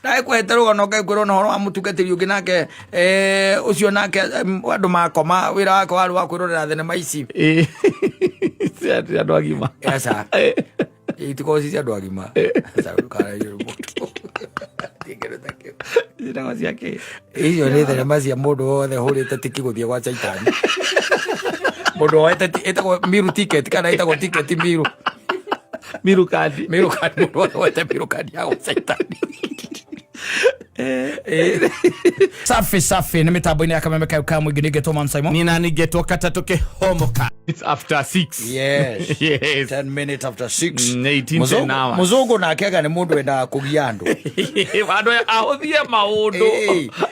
Dai kweterwo no ke kwiro no wa mutukatiri ungi nake ucio nake andu makoma wira wake waru wa kwirorera thenema ici andu agima esa itiko sisi andu agima sasa ukara yuru ina ngasi yake iyo ni thenema cia mundu wothe hurite tiki guthie gwa Saitani mundu wete etagwo miru ticket kana etagwo ticket miru kadi mundu wete miru kadi ya Saitani. Safi ni mitambo-ini ya Kameme Kauka mwingi nigetwo Man Simon. Nina nigetwo Katatoke Homoka. It's after 6. Yes. Yes. 10 minutes after 6. 18 hours. Muzungu na akiaga ni mundu wenda kugia andu. Wado ahothie maundu.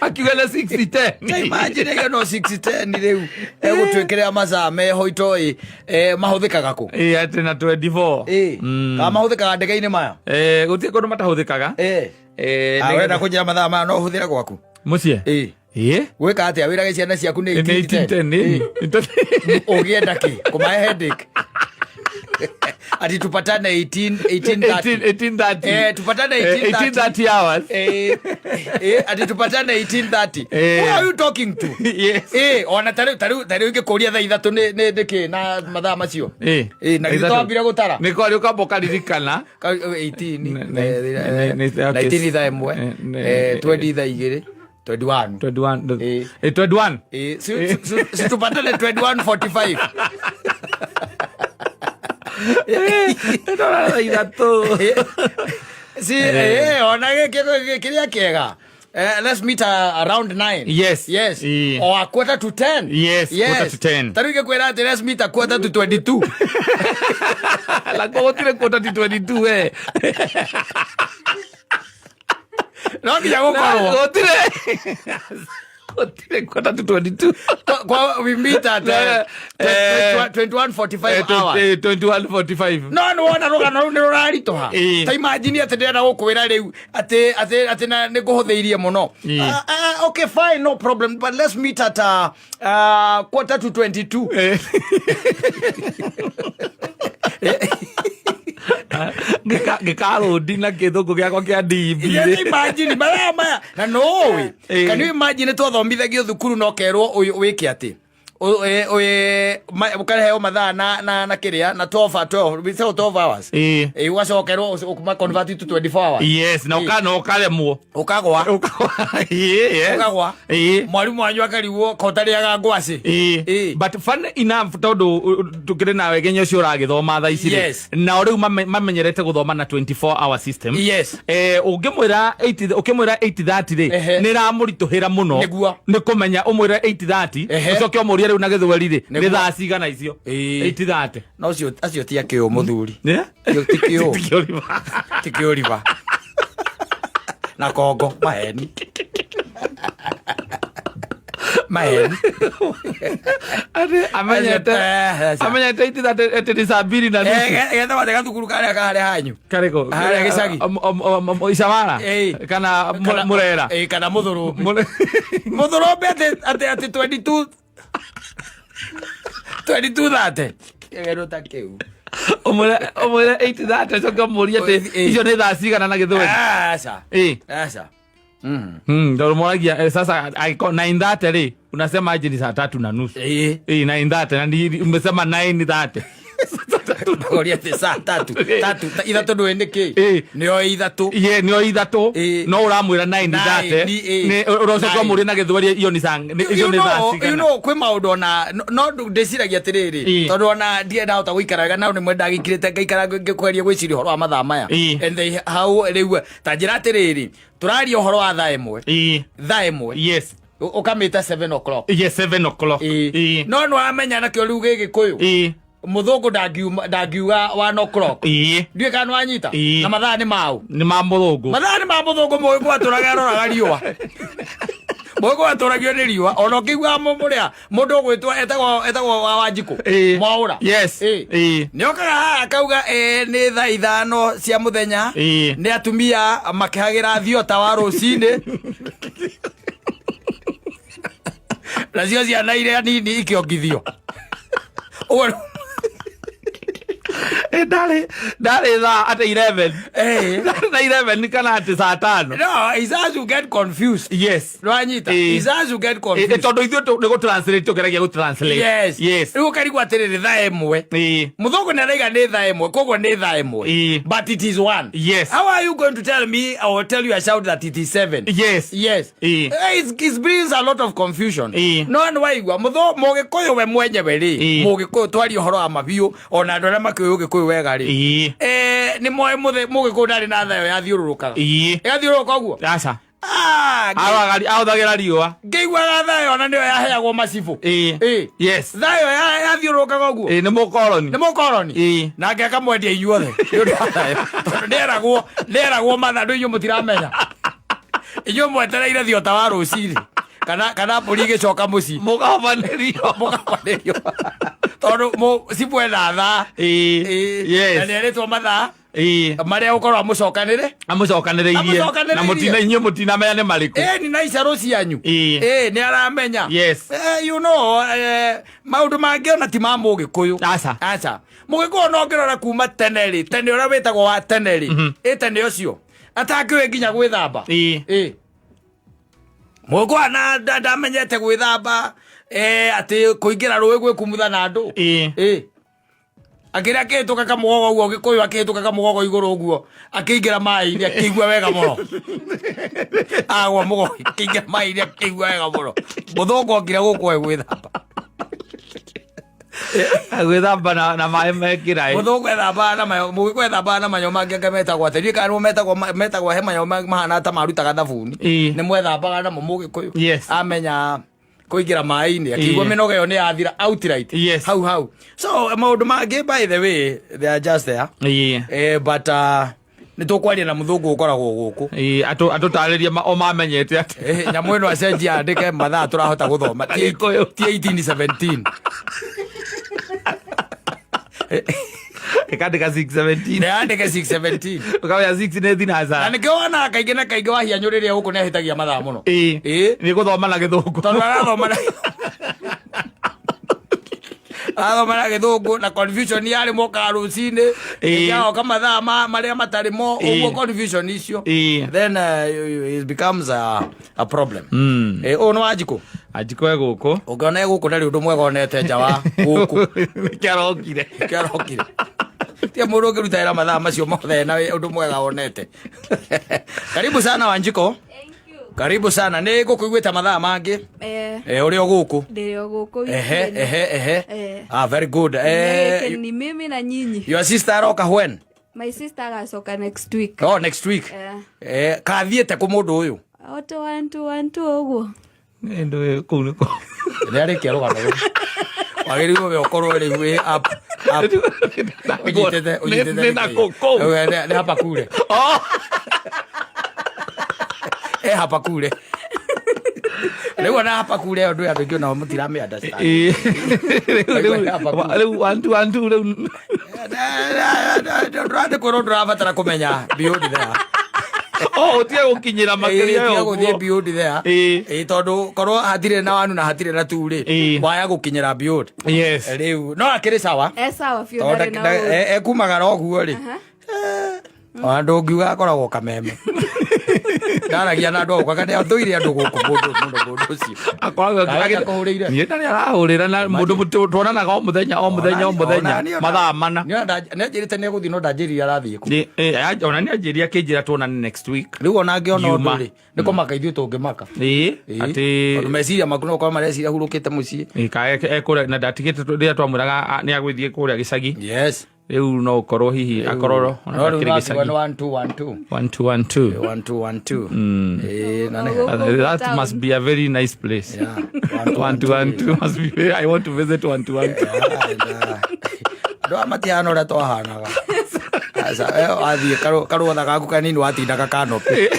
Akiugele 60-10. Imagine you know 60-10 riu. Egutwekerea maza meho itoi mahuthikaga ku. Ati na 24. Kama mahuthikaga ndege-ini maya. Gutie kundu matahuthikaga. Awenda kunjira mathaa ma no huthira gwaku mucie gwika atia wirage ciana ciaku ni 18 ugienda ki kumae headache ati tupatane 18:30 tupatane 18:30 hours ati tupatane 18:30 who are you talking to? Yes ona taru ngikuria thaa ithatũ nĩ ki na mathaa macio na gitwambire gutara ni kwari ukamboka ririkana 19 thaa imwe 20 thaa igĩrĩ 21 si tupatane 21:45 si ona kiria kiega. Let's meet around 9. Yes. Or a quarter to 10. Yes. Quarter to 10. Taruke kwera ati let's meet a quarter to 22. La quarter to 22 No kiya gukoro. Otire quarter to 22. We meet at 21:45 hours. 21:45. No wana roga no rari toha. Ta imagine ati ndera gukwira riu ati na niguhutheirie muno. Okay fine, no problem, but let's meet at quarter to 22. Gikaro dina kithuku giakwa kia DB. Imagine maya na no we. Can you imagine twathomithagio thukuru no kerwo wiki ati ukareheo mathaa na kiria na 12 we say 12 hours ugacokerwo ukuma convert to 24 hours. Yes, na ukaremwo ukagwa mwarimu wanyu akariwo kotariaga ngwaci. But fun enough tondu tukire nawe genyo cio uragithoma tha ici na riu mamenyerete guthoma na 24 hour system. Ungimwira 8:30 ri ni ramurituhira muno ni kumenya umwira 8:30 ucoke umuria riu na githweri ri ni thaa cigana icio 8:30 no cio acio ti akio muthuri tikio riva na kongo maheni amenyete 8:30 ati sabiri na getha watega thukuru karia kare hanyu kariko haria gicagi Isawara kana Murera kana muthurumbe ati 22:30 egeruta kiu omwe 8:30 coka muria te icio ni thaa cigana na githweri asa ndio moragia sasa 9:30 ri unasema aje ni saa 3:30 9:30 na umesema 9:30 Korea te saa 3 ithatũ ndũĩ nĩkĩ nĩo ithatũ no ũramwĩra 9:30 ni ũrocoka mũrĩ na gĩthweri iyo ni thaa cigana. You know kwĩ maũndũ ona no ndĩciragia atĩrĩrĩ tondũ ona ndahota gũikaraga na nĩmwe ndagĩkirĩte ngaikara ngĩkweria gwĩciria ũhoro wa mathaa maya and hau rĩu ta njĩra atĩrĩrĩ tũraria ũhoro wa thaa ĩmwe yes ũkamĩta 7 o'clock. Yes, 7 o'clock. No nĩwamenya nakĩo rĩu gĩgĩkũyũ muthungu ndagiuga 1 o'clock ndiye kana wanyita na mathaa nĩ mau nĩ ma muthungu mwe gwatũraga roraga riũa mwe gwatũragio nĩ riũa ona ũkĩigua mũrĩa mũndũ ũgwĩtwo etagwo wa Wanjikũ Mwaũra nĩokaga haha akauga nĩ thaa 5 cia mũthenya nĩ atumia makĩhagĩra thiota wa rũcinĩ nacio ciana iria nini ikĩongithio Dale tha at 11. Na 11 kana at saa 5. No, is as you get confused. Yes. Rwanyita. Is as you get confused. Tondo ithu ni go translate to geragia go translate. Yes. Riu karigwa atiriri tha emwe. Muthogo ni araiga ni tha emwe, koguo ni tha emwe. But it is 1. Yes. How are you going to tell me or tell you a shout that it is 7? Yes. It brings a lot of confusion. No one waigwa mutho mugikuyu we mwenyewe ri. Mugikuyu twari horo wa mabiu ona andu aria makiuyu gikuyu wega ri. Ni moe mugikuyu ndari na thayo yathiururukaga. Yathiururuka guo. Aca. Ahuthagira riua ngeiguaga thayo ona nio yaheagwo macibu. Yes. Thayo yathiururukaga guo. Ni mukoroni. Nake akamwendia inyuothe nderagwo mathandu inyu mutiramenya inyu mwetereire thiota wa ruciri kana mburi igicoka muci mugabanĩrio tondu cibwena thaa. Na nĩeritwo mathaa maria ukorwo amucokanĩrĩirie na mutinamenya nĩ marĩkũ. Ni na icaro cianyu ni aramenya. You know maundu mangi ona ti ma mugikuyu. Aca mugikuyu no ngirora kuma tene uria witagwo wa tene tene ucio atangiwe nginya gwithamba. Mugikuyu na ndamenyete gwithamba ati kuingira ruĩ gwikumutha na andu. Akira kituka kamugogo guo gikuyu akituka kamugogo iguru guo akiingira mai-ini akigua wega muno. Agwa mugogo akiingira mai-ini akigua wega muno. Muthongo ngira gukwe gwithamba. Gwithamba na mai mekira. Muthongo ethamba na mayo mugwethamba na mayo mangi ngemetagwo atiri kana metagwo he mayo mahana ta marutaga thabuni. Ni mwethambaga na mugikuyu. Amenya kuingira mai-ini akigua minogo yo ni yathira outright. Hau so maundu mangi by the way they are just there. But nitukwaria na muthungu ukoragwo guku atutariria o mamenyete ati nyamu ino acenjia andike mathaa turahota guthoma ti 1817 ikandika 617 ne andike 617 ukawaya 6 ne thinaza na nikiona kaingi na kaingi wahianyuriria guku ne hitagia mathaa muno ni guthoma na githungu tondu arathoma na na githungu na confusion yari moka rucini yao kama thaa maria matari mo ugo confusion icio then it becomes a problem. No ajiko guku ugona guku ndari undu mwega onete njawa guku kiarokire tia mundu ngirutaira mathaa macio mothe na undu mwega onete. Karibu sana Wanjiko. Karibu sana. Ni gukuigwita mathaa mangi uri guku ndio guku very good. Ni mimi na nyinyi. Your sister aroka when? My sister asoka next week. Oh, next week. Kathiete ku mundu uyu auto 1 uguo ndo kuniko ni arikia rugano wagiriwo we okorwo ri we up ujitete na koko ne hapa kule hapa kule leo na hapa kule ndio andũ na mutirame understand leo wantu leo ndio ko ndirabatara kumenya biodi there tie gukinyira makiria yo guthie biodi there tondu korwo hatire na wanu na hatire na turi waya gukinyira biodi. Leo no akiri sawa sawa fiona na kumagara oguo ri andu ngiuga akoragwo kameme ndaragia na andu okwaga ne athuire andu guku mundu ucio akoragwo kuhurire ni ndari arahurira na mundu tuonanaga o muthenya mathaa mana ni njirite ne guthi no ndanjiria arathie ku ona ni anjiria kinjira tuonane next week. Riu ona ngiona undu ri niko makaithio tungimaka ati ondu meciria makuno kwa mareciria hurukite mucii ekura na ndatigite ria twamuraga ni agwithie kuria gicagi. Riu no korwo hihi akororo ona kiri gicagi 1212 that must be a very nice place. 1212 must be very, I want to visit 1212 ndo amatiano ra twahanaga asa athie karuotha gaku kanini watindaga kanope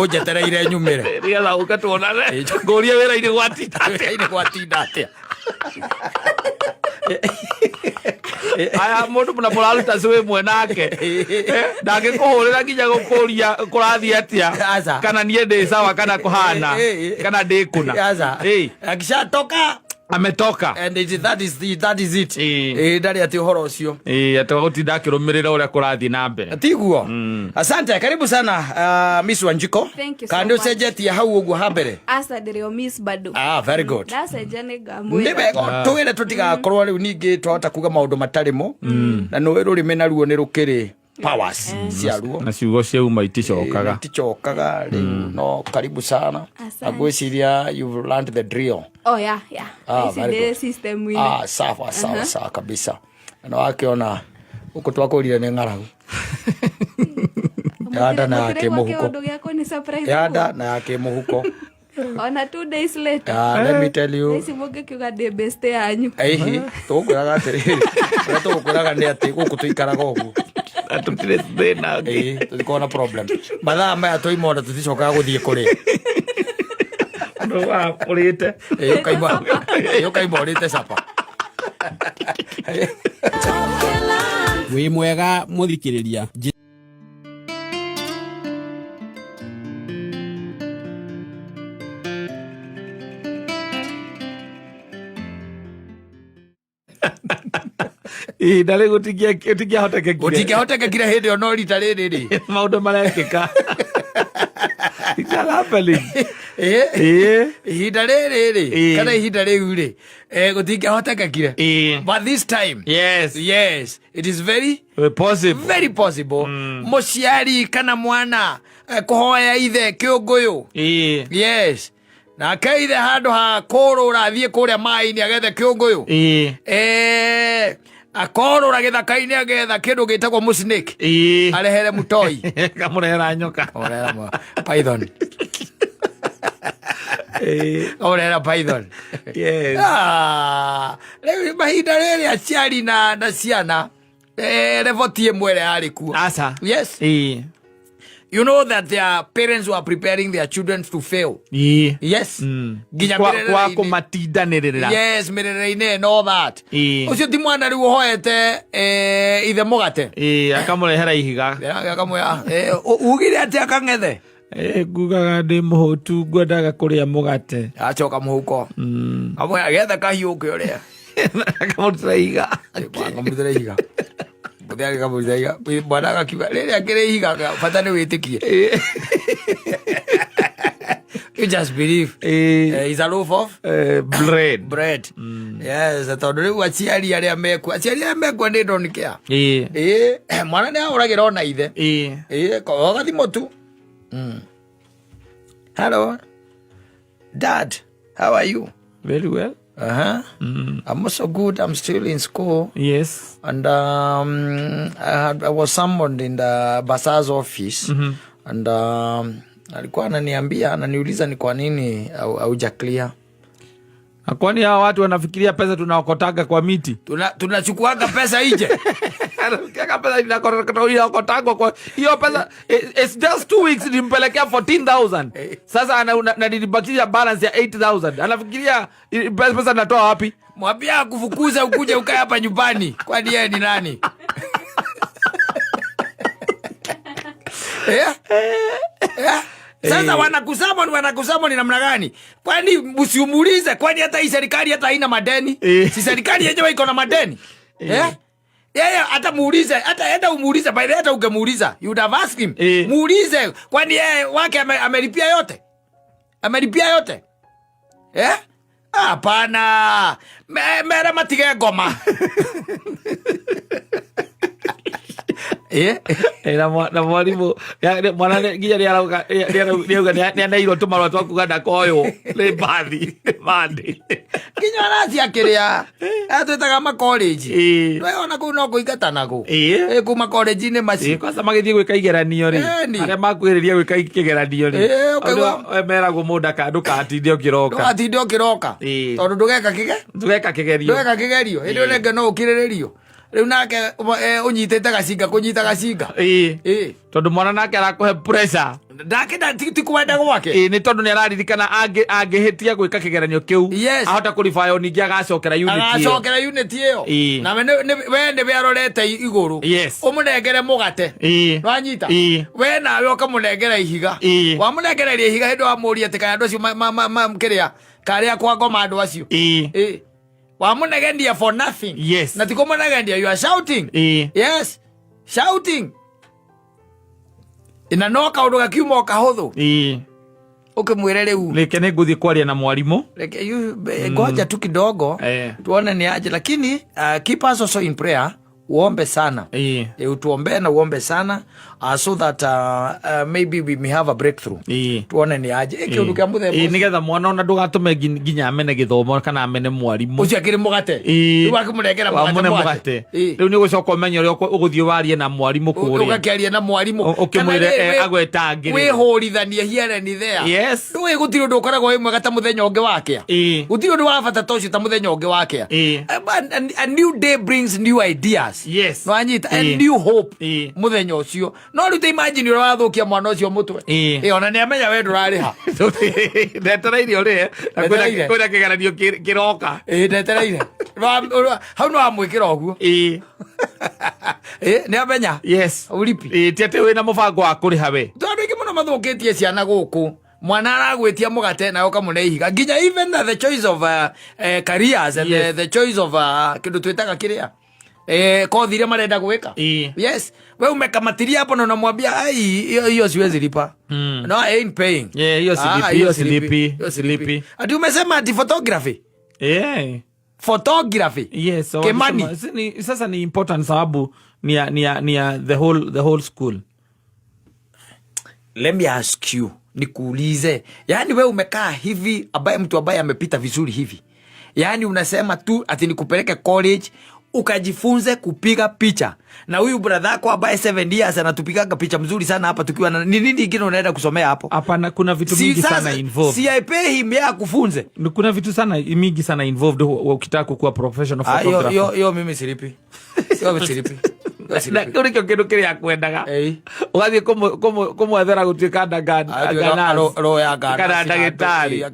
ujetereire nyumire ria la ukatuonane ngoria wira-ini gwatinda atia aya mundu muna muraruta cwe mwe nake ndangikuhurira nginya gukuria kurathie atia kana nie ndi sawa kana kuhana kana ndikuna akishatoka ametoka and that is it ndari ati horo ucio atagutinda akirumirira uria kurathi na mbere tiguo asante karibu sana Miss Wanjiko kandi ucenjetie hau uguo hambere asa ndio Miss bado very good ndacejane ngamwira ndibe tuwire tutigakorwo riu ningi twahota kuga maundu matarimo na no rurime naruo ni rukiri powers ciaruo na ciugo ciauma iticokaga riu no karibu sana agwiciria you've learned the drill yeah the system wini sawa kabisa na wakiona uko twakurire ni ngaragu yada na yake muhuko yada na yake muhuko ona 2 days later let me tell you nisimuge kiuga de best yanyu tukuraga atiri tukuraga ni ati guku tuikaraga ugu atutire thina tulikuwa na problem mathaa maya tuimoda tuticokaga guthie kuri no apurite kaimba urite sapa wi mwega muthikiriria ndari gutikia hoteke kira hindi ono rita riri maundu marekika ihinda riri kana ihinda riu ri gutingia hoteke kire but this time yes it is very possible muciari kana mwana kuhoya ithe kiunguyu yes na keithe handu ha kurura thie kuria mai-ini agethe kiunguyu akorora githaka-ini agetha kindu gitagwo musnake arehere mutoi kamurehera nyoka python orera python riu mahinda riri aciari na ciana revotie mwere ari kuo yes you know that their parents were preparing their children to fail yes kwa kumatindanirira yes mirere-ini and all that ucio ti mwana riu uhoete ithe mugate akamurehera ihiga akamwira ugire ati akang'ethe ngugaga ndi muhutu ngwendaga kuria mugate acoka muhuko amwe agetha kahiu kiuria akamurutira ihiga akamurutira ihiga Buthari kamuzaiga bwana akakiba rere akire ihiga bata ni witikie you just believe is a loaf of bread yes tondu riu aciari aria mekwa ni ndonikia mwana ni auragira ona ithe gathimo tu hello dad, how are you? Very well. I'm also good. I'm still in school. Yes. And I was summoned in the Basa's office. And alikuwa ananiuliza ni kwa nini hauja clear. Kwani hawa watu wanafikiria pesa tunaokotaga kwa miti? Tunachukuaga pesa nje. Anafikiria pesa inaokotagwa kwa hiyo pesa. It's just 2 weeks nimpelekea 14,000. Sasa na nilibakisha balance ya 8,000. Anafikiria pesa natoa wapi? Mwambia kufukuza ukuje ukae hapa nyumbani. Kwani yeye ni nani? Sasa wanakusamo ni namna gani? Kwani msiumulize, kwani hata hii serikali hata haina madeni? Si serikali yenyewe iko na madeni? Yeye hata muulize, hata enda umuulize, by the way hata ungemuuliza, you would have asked him. Muulize, kwani yeye wake amelipia yote? Amelipia yote? Hapana. Mera matige ngoma. Na mwalimu mwana nginya ni arauga ni anairo tumarwa twakuganda koyo ni bathi mandi nginya araci akiria atwetaga ma college we ona ku no kuingata naku kuma college ni maci kwanza magithie gwika igeranio ri aria makwiriria gwika igeranio ri meragwo mundu kandu katinde ukiroka tondu ndugeka kigerio hindi unenge no ukiriririo riu nake unyitete gacinga kunyita gacinga tondu mwana nake arakuhe pressure ndakenda tikwenda gwake ni tondu ni araririkana angihitia gwika kigeranio kiu ahota kurifayo ningi agacokera unit iyo na we ni bearorete iguru umunengere mugate wanyita we nawe ukamunengera ihiga wamunengereria ihiga hindi wamuria ati kana ndocio kiria karia kwa ngoma andu acio wa munegendia for nothing. Yes. Na tiko munegendia, you are shouting. Yes, shouting ina no kaundu gakiuma kahuthu ukimwire riu reke ni nguthie kwaria na mwarimu reke ngoja tu kidogo tuone ni aje, lakini keep us also in prayer. Uombe sana. Utuombe na uombe sana so that maybe we may have a breakthrough. Tuone ni aje. Kiundu kia muthemba. Nigetha mwana ona ndugatume nginya amene githomo kana amene mwarimu. Ucio akiri mugate. Iwa kimuregera mugate. Riu ni gucoka umenya uri uguthie warie na mwarimu kuria. Ugakiaria na mwarimu. Ukimwire agweta ngiri. Wihorithania here ni there. Yes. Ndu gutiri undu ukoragwo wi mwega ta muthenya ungi wake. Gutiri undu wa bata tocio ta muthenya ungi wake. A new day brings new ideas. Yes. No anyita and new hope muthenya ucio. No rute imagine ura wathukia mwana ucio mutwe. Ona ni amenya we ndurariha. Ndetereire uri na kwira kigeranio kiroka. Ndetereire. Hau no amwikira oguo. Ni amenya. Yes. Ulipi. Tiate we na mubango wa kuriha we. Tondu ingi muno mathukitie ciana guku. Mwana aragwitia mugate na ukamune ihiga nginya even the choice of careers and the choice of kindu twitaga kiria kothi iria marenda gwika. Yes, we umekamatiria hapo na unamwambia ai hiyo siwezi lipa. No, I ain't paying. Hiyo silipi. Ati umesema ati photography. Photography. Yes, so Kimani. Sasa ni important sababu ni the whole school. Let me ask you, nikuulize. Yaani we umekaa hivi mtu ambaye amepita vizuri hivi. Yaani unasema tu ati nikupeleke college ukajifunze kupiga picha. Na huyu brother yako ambaye 7 years anatupigaga picha mzuri sana hapa tukiwa na nini kingine unaenda kusomea hapo? Hapana, kuna vitu mingi sana involved. Si I pay him ya kufunze. Kuna vitu sana mingi sana involved ukitaka kuwa professional photographer. Yo mimi silipi. Yo silipi. Na kuri kindu kiria kwendaga. Ugathie kumwethera gutuika ndagana ro ya ngana kana ndagitari.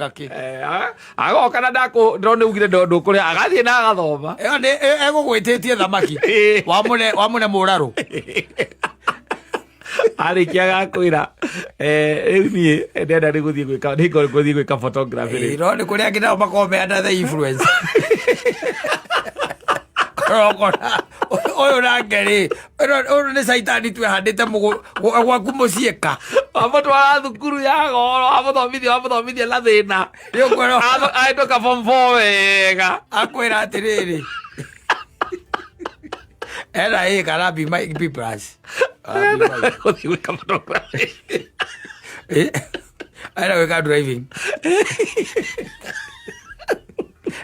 Ago kana ndako ndone ugire ndu kuria agathie na agathoma. Egugwititie thamaki. Wamune muraru. Arikiaga kwira ni ndenda riguthie gwika guthie gwika photography. Ro ni kuria ngina makome under the influence. Oyo rangeri oro ni saitani twe handite gwaku mucieka amotwara thukuru ya goro amuthomithia na thina yo kwero aitoka form 4 wega akwira atiriri era kana be plus gwika photography era weka driving.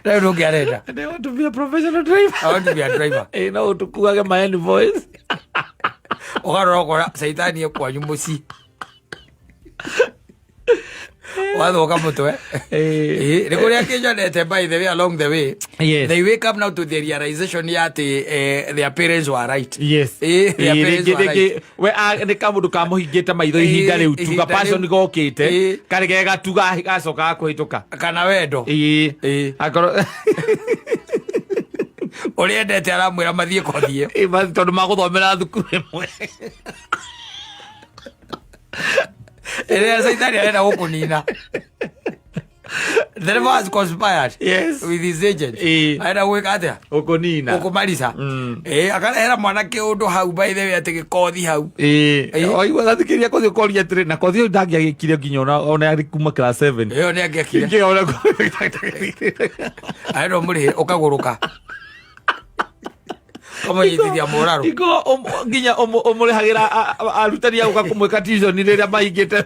I don't get it. I want to be a professional driver. I want to be a driver. No, tukuage my own voice. Ogarokora saitani ekwanyu muci. Wathoka mutwe. Nikuria kinyonete by the way along the way. Yes. They wake up now to the realization that their parents were right. Yes. Their parents were right. We ni kamundu kamuhingite maitho ihinda riu tuga passion gokite karige gatuga gacoka kuhituka kana wendo. Akoro Oriendete aramwira mathie kothie. Basi tondu maguthomera thukuru imwe. Ele saitani arenda gukunina. The devil has conspired with his agent. Aenda gwika atia ukunina ukumarisa. Akarehera mwanake undu hau by the way ati gikothi hau. Oigwa thathikiria kothi ukoria atiri na kothi uyu ndangiagikire nginya ona ari kuma class 7. Iyo ni angiakire. Aenda muri ukaguruka. Kama yithia muraru. Iko nginya omurihagira arutani aguka kumweka tuition riria mahingite.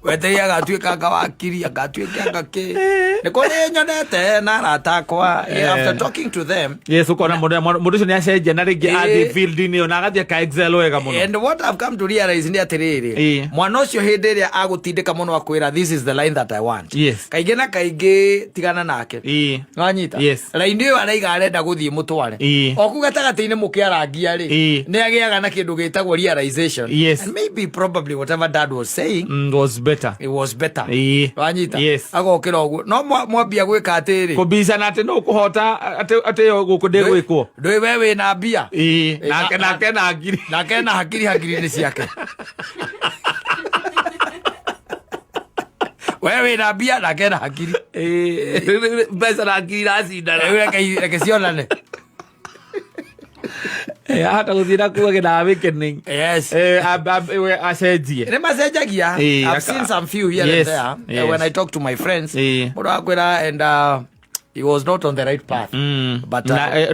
Weteria gatuika ngawakiri agatuika ngake. Niko nyonete na ratakwa after talking to them. Yes, ukona mundu ucio ni acenjia na ringi athi field ni ona agathia ka excel wega muno. And what I've come to realize ni atiriri. Mwana ucio hindi ria agutindika muno akwira this is the line that I want. Yes. Kaingi na kaingi tigana nake. Wanyita. Yes. Line iyo araiga arenda guthie mutware. Oku gatagati-ini mukiaragia ri. Ni agiaga na kindu gitagwo realization. Yes. And maybe probably whatever dad was saying was better. It was better. Wanyita. Yes. Agokira ogu. No mwambia gwika atiri. Kubisa ati no kuhota ati yo gukude gwikwo. Ndoi wewe na bia. Nake na ngiri. Nake na hakiri ni ciake. wewe na bia na kena hakiri pesa na hakiri racinda reke cionane hata guthira kuge na awakening yes acenjie ne macenjagia I've seen some few here and there when I talk to my friends mundu akwira and he was not on the right path but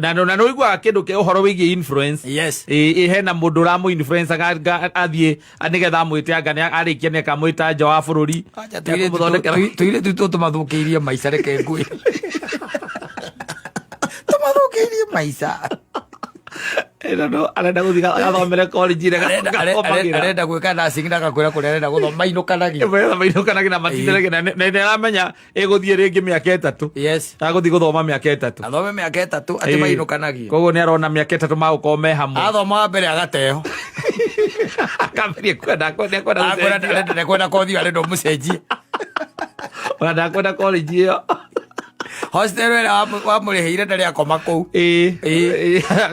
na no igwa kindu ke uhoro wigi influence yes hena mundu ra mu influence athie anigetha mwite anga arikia ne kamwita nja wa bururi tuire tu tumathukiirie maica reke ngui tumathukiirie maica no arenda guthiga athomere college re arenda gwika nursing ndagakwira kuria arenda guthoma mainukanagia na matindere na ndamenya iguthie ringi miaka 3 yes aguthi guthoma miaka 3 athome miaka 3 ati mainukanagia koguo ni arona miaka 3 magukorwo me hamwe athoma mbere agateo akambirie kwenda kothi arenda mucenjie kwenda college iyo hostel wa muriheire ndari akoma kou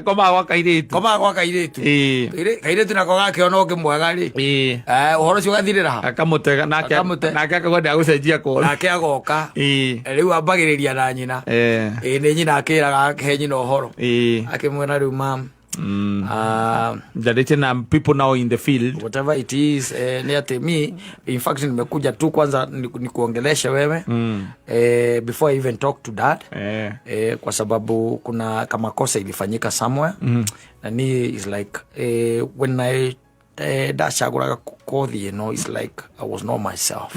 koma gwa kairitu kairitu nako gakiona ungi mwega ri uhoro cio gathirira akamutega nake akakwenda agucenjia kona nake agoka riu ambagiriria na nyina ni nyina akiraga he nyina uhoro akimwena riu mam na people now in the field whatever it is ni ati me in fact nimekuja tu kwanza nikuongelesha wewe before I even talk to dad kwa sababu kuna kama kosa ilifanyika somewhere na ni is like when I dashaguraga kothi it's like I was not myself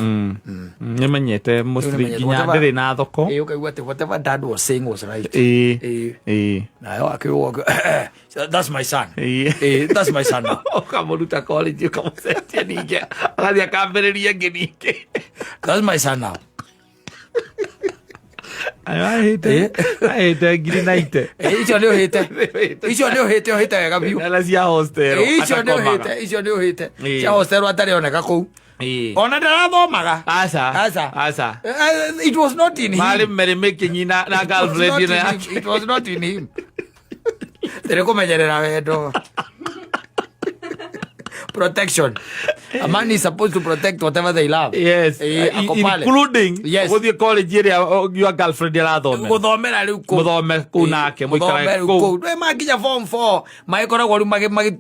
nimenyete mostly ginya ndiri na thoko whatever dad was saying was right na akiwa that's my son that's my son now ukamuruta college ukamucenjia ninge agathi akambiriria nginike that's my son now I hate ngiri naite icio ni uhite wega biu ala cia hostel icio ni uhite cia hostel atari oneka kou ona ndarathomaga asa it was not in him mali mere making na girlfriend it was not in him tere kumenyerera wendo protection. A man is supposed to protect whatever they love. Yes. Including with your college your girlfriend irathome. Guthomera riu ku. Muthome ku nake muikare ku. Makinya form 4 maikoragwo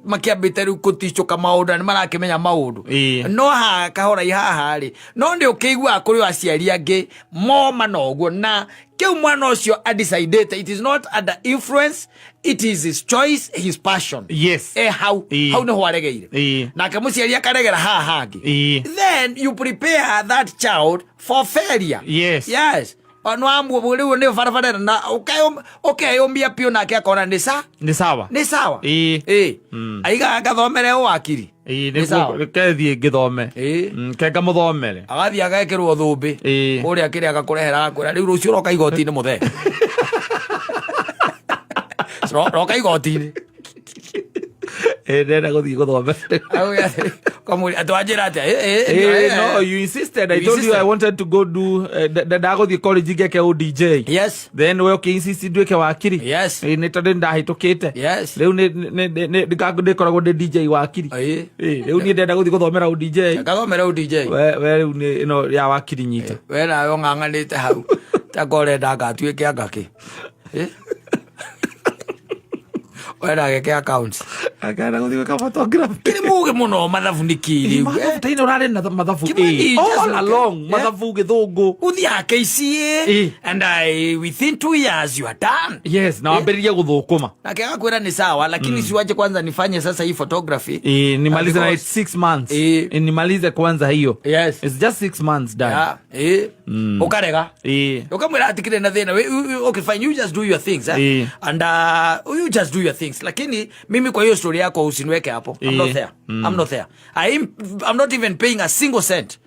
makiambite riu guticoka maundu ni marakimenya maundu. No ha kahora ihaha ri. No ndi ukigua kuri aciari angi moma noguo na kiu mwana ucio decided it is not under influence, it is his choice, his passion. Yes. How no hwaregeire. Na kamuciari akaregera haha hangi. Then you prepare that child for failure. Yes. Yes. No ambu riu ni farafara na okay ombia pio na kia kona ni sawa. Aiga agathomere wakiri. Kethie ngithome kenga muthomere agathie agekirwo thumbi uria akiri agakurehera akwira riu rucio roka igoti-ini muthe roka igoti-ini ndenda guthie guthomera no you insisted. I told you I wanted to go do ndaguthie college ngeke udj. Yes. Then we okay insist ndwike wakiri. Yes. Ni tondu ndahitukite. Yes. Riu ni ndikoragwo ndi DJ wakiri. Riu ni ndenda guthie guthomera udj. Gathomera udj. We riu ni no ya wakiri nyite. We nayo ng'ang'anite hau takore ndagatuike angaki wera geke accounts akana guthie ka photograph kiri muge muno mathabu nikiri taino rare na mathabu all along mathabu githungu uthia KCA and within 2 years you are done. Yes, na wambiriria guthukuma na kega kwira ni sawa lakini siwaje kwanza nifanye sasa hii photography nimalize na 6 months nimalize kwanza hiyo. Yes, it's just 6 months done. Ukarega ukamwira atikire na thina okay fine you just do your things and you just do your things lakini mimi kwa hiyo story yako usiniweke hapo. I'm not there. I'm not there. I'm not even paying a single cent.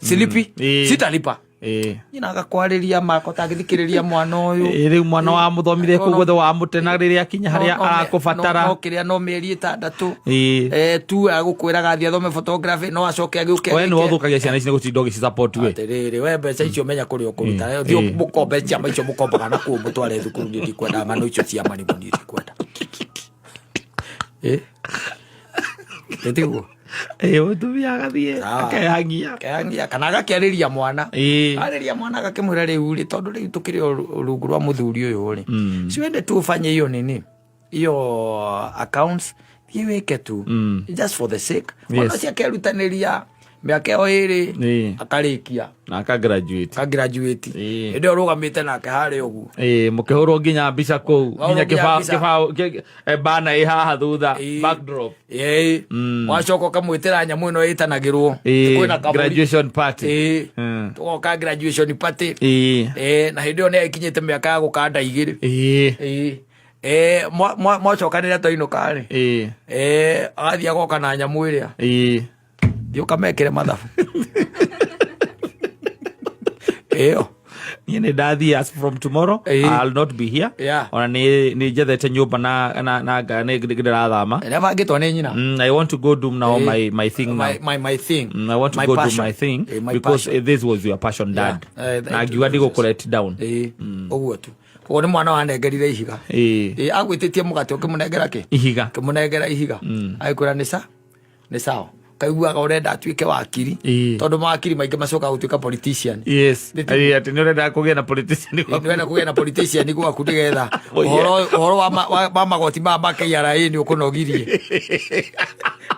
Silipi sitalipa ina agakwariria mako tagithikiriria mwana uyu riu mwana wa muthomire ku guthe wa mutena riria kinya haria arakubatara no kiria no mieri 6 tu agukwira gathi athome photography no acoke agiuke we no uthukagia ciana ici ni gutinda ugi support we atiriri we mbeca icio menya kuri ukuruta thio mukombe ciama icio mukombaga na ku mutware thukuru ndi kwenda ngano icio ciama ni ndi kwenda etiguo Mutumia agathie akehangia kana agakiariria mwana ariria mwana agakimwira riu ri tondu riu tukiri rungu rwa muthuri uyu ri siwende tu ufanye hiyo nini hiyo accounts thiweke tu just for the sake mwana cia kerutaniria miaka yo iri akarikia na akagraduate ndio rugamite nake hari ugu mukihurwo nginya mbica ku nginya kibao bana haha thutha backdrop wacoka kamwitira nyamu ino itanagirwo kwina graduation party tugoka graduation party na hindi yo ni ikinyite miaka ya gukanda igiri mwacokanire toinuka ri agathia goka na nyamu iria Dio kamekere mathabu. Niene daddy as from tomorrow I'll not be here. Ona ni jethete nyumba na ni ndirathama. Never get on nyina. I want to go do now my thing now. My thing. I want to go do my thing because this was your passion, dad. Na giwa ndigo let down. Oguo tu. Ko ni mwana wa nengerire ihiga. Agwititie mugate ukimunengera ki? Ihiga. Kimunengera ihiga. Aikura ni sawa. Kaiguaga urenda atuike wakiri tondu mawakiri maingi macoka gutuika politician. Ati ni urenda kugia na politician ni urenda kugia na politician ni gwaku ndigetha uhoro wa magoti ma KRA ni ukunogirie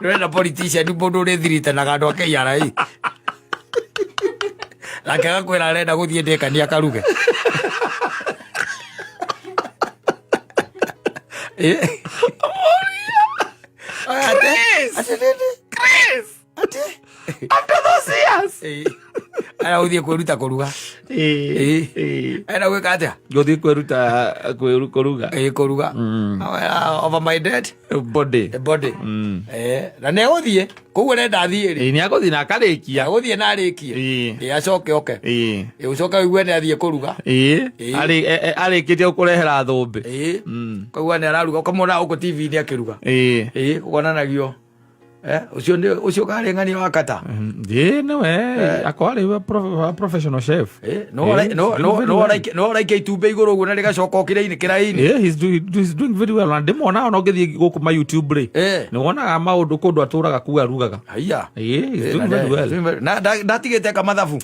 ni urenda politician ni mundu uri thirite na gandu KRA nake agakwira arenda guthie ndekania karuge After those years ara uthie kwiruta kuruga ara gwika atia guthie kwiruta kuruga kuruga over my dead body na ne uthie kuguo nenda thie ri ni aguthie na akarikia uthie na arikie acoke ucoka wigue ne athie kuruga arikitie ukurehera thumbi kuguo ne araruga ukamona uko TV ni akiruga kugonanagio ucio kari ngani wakata akwari professional chef no like itumbe iguru guo na rigacoka okire-ini kira-ini he's doing very well and demona ona ngithie guku ma YouTube ri ni wonaga maundu kundu aturaga kuga rugaga haya he's doing very well na ndatigite ka mathabu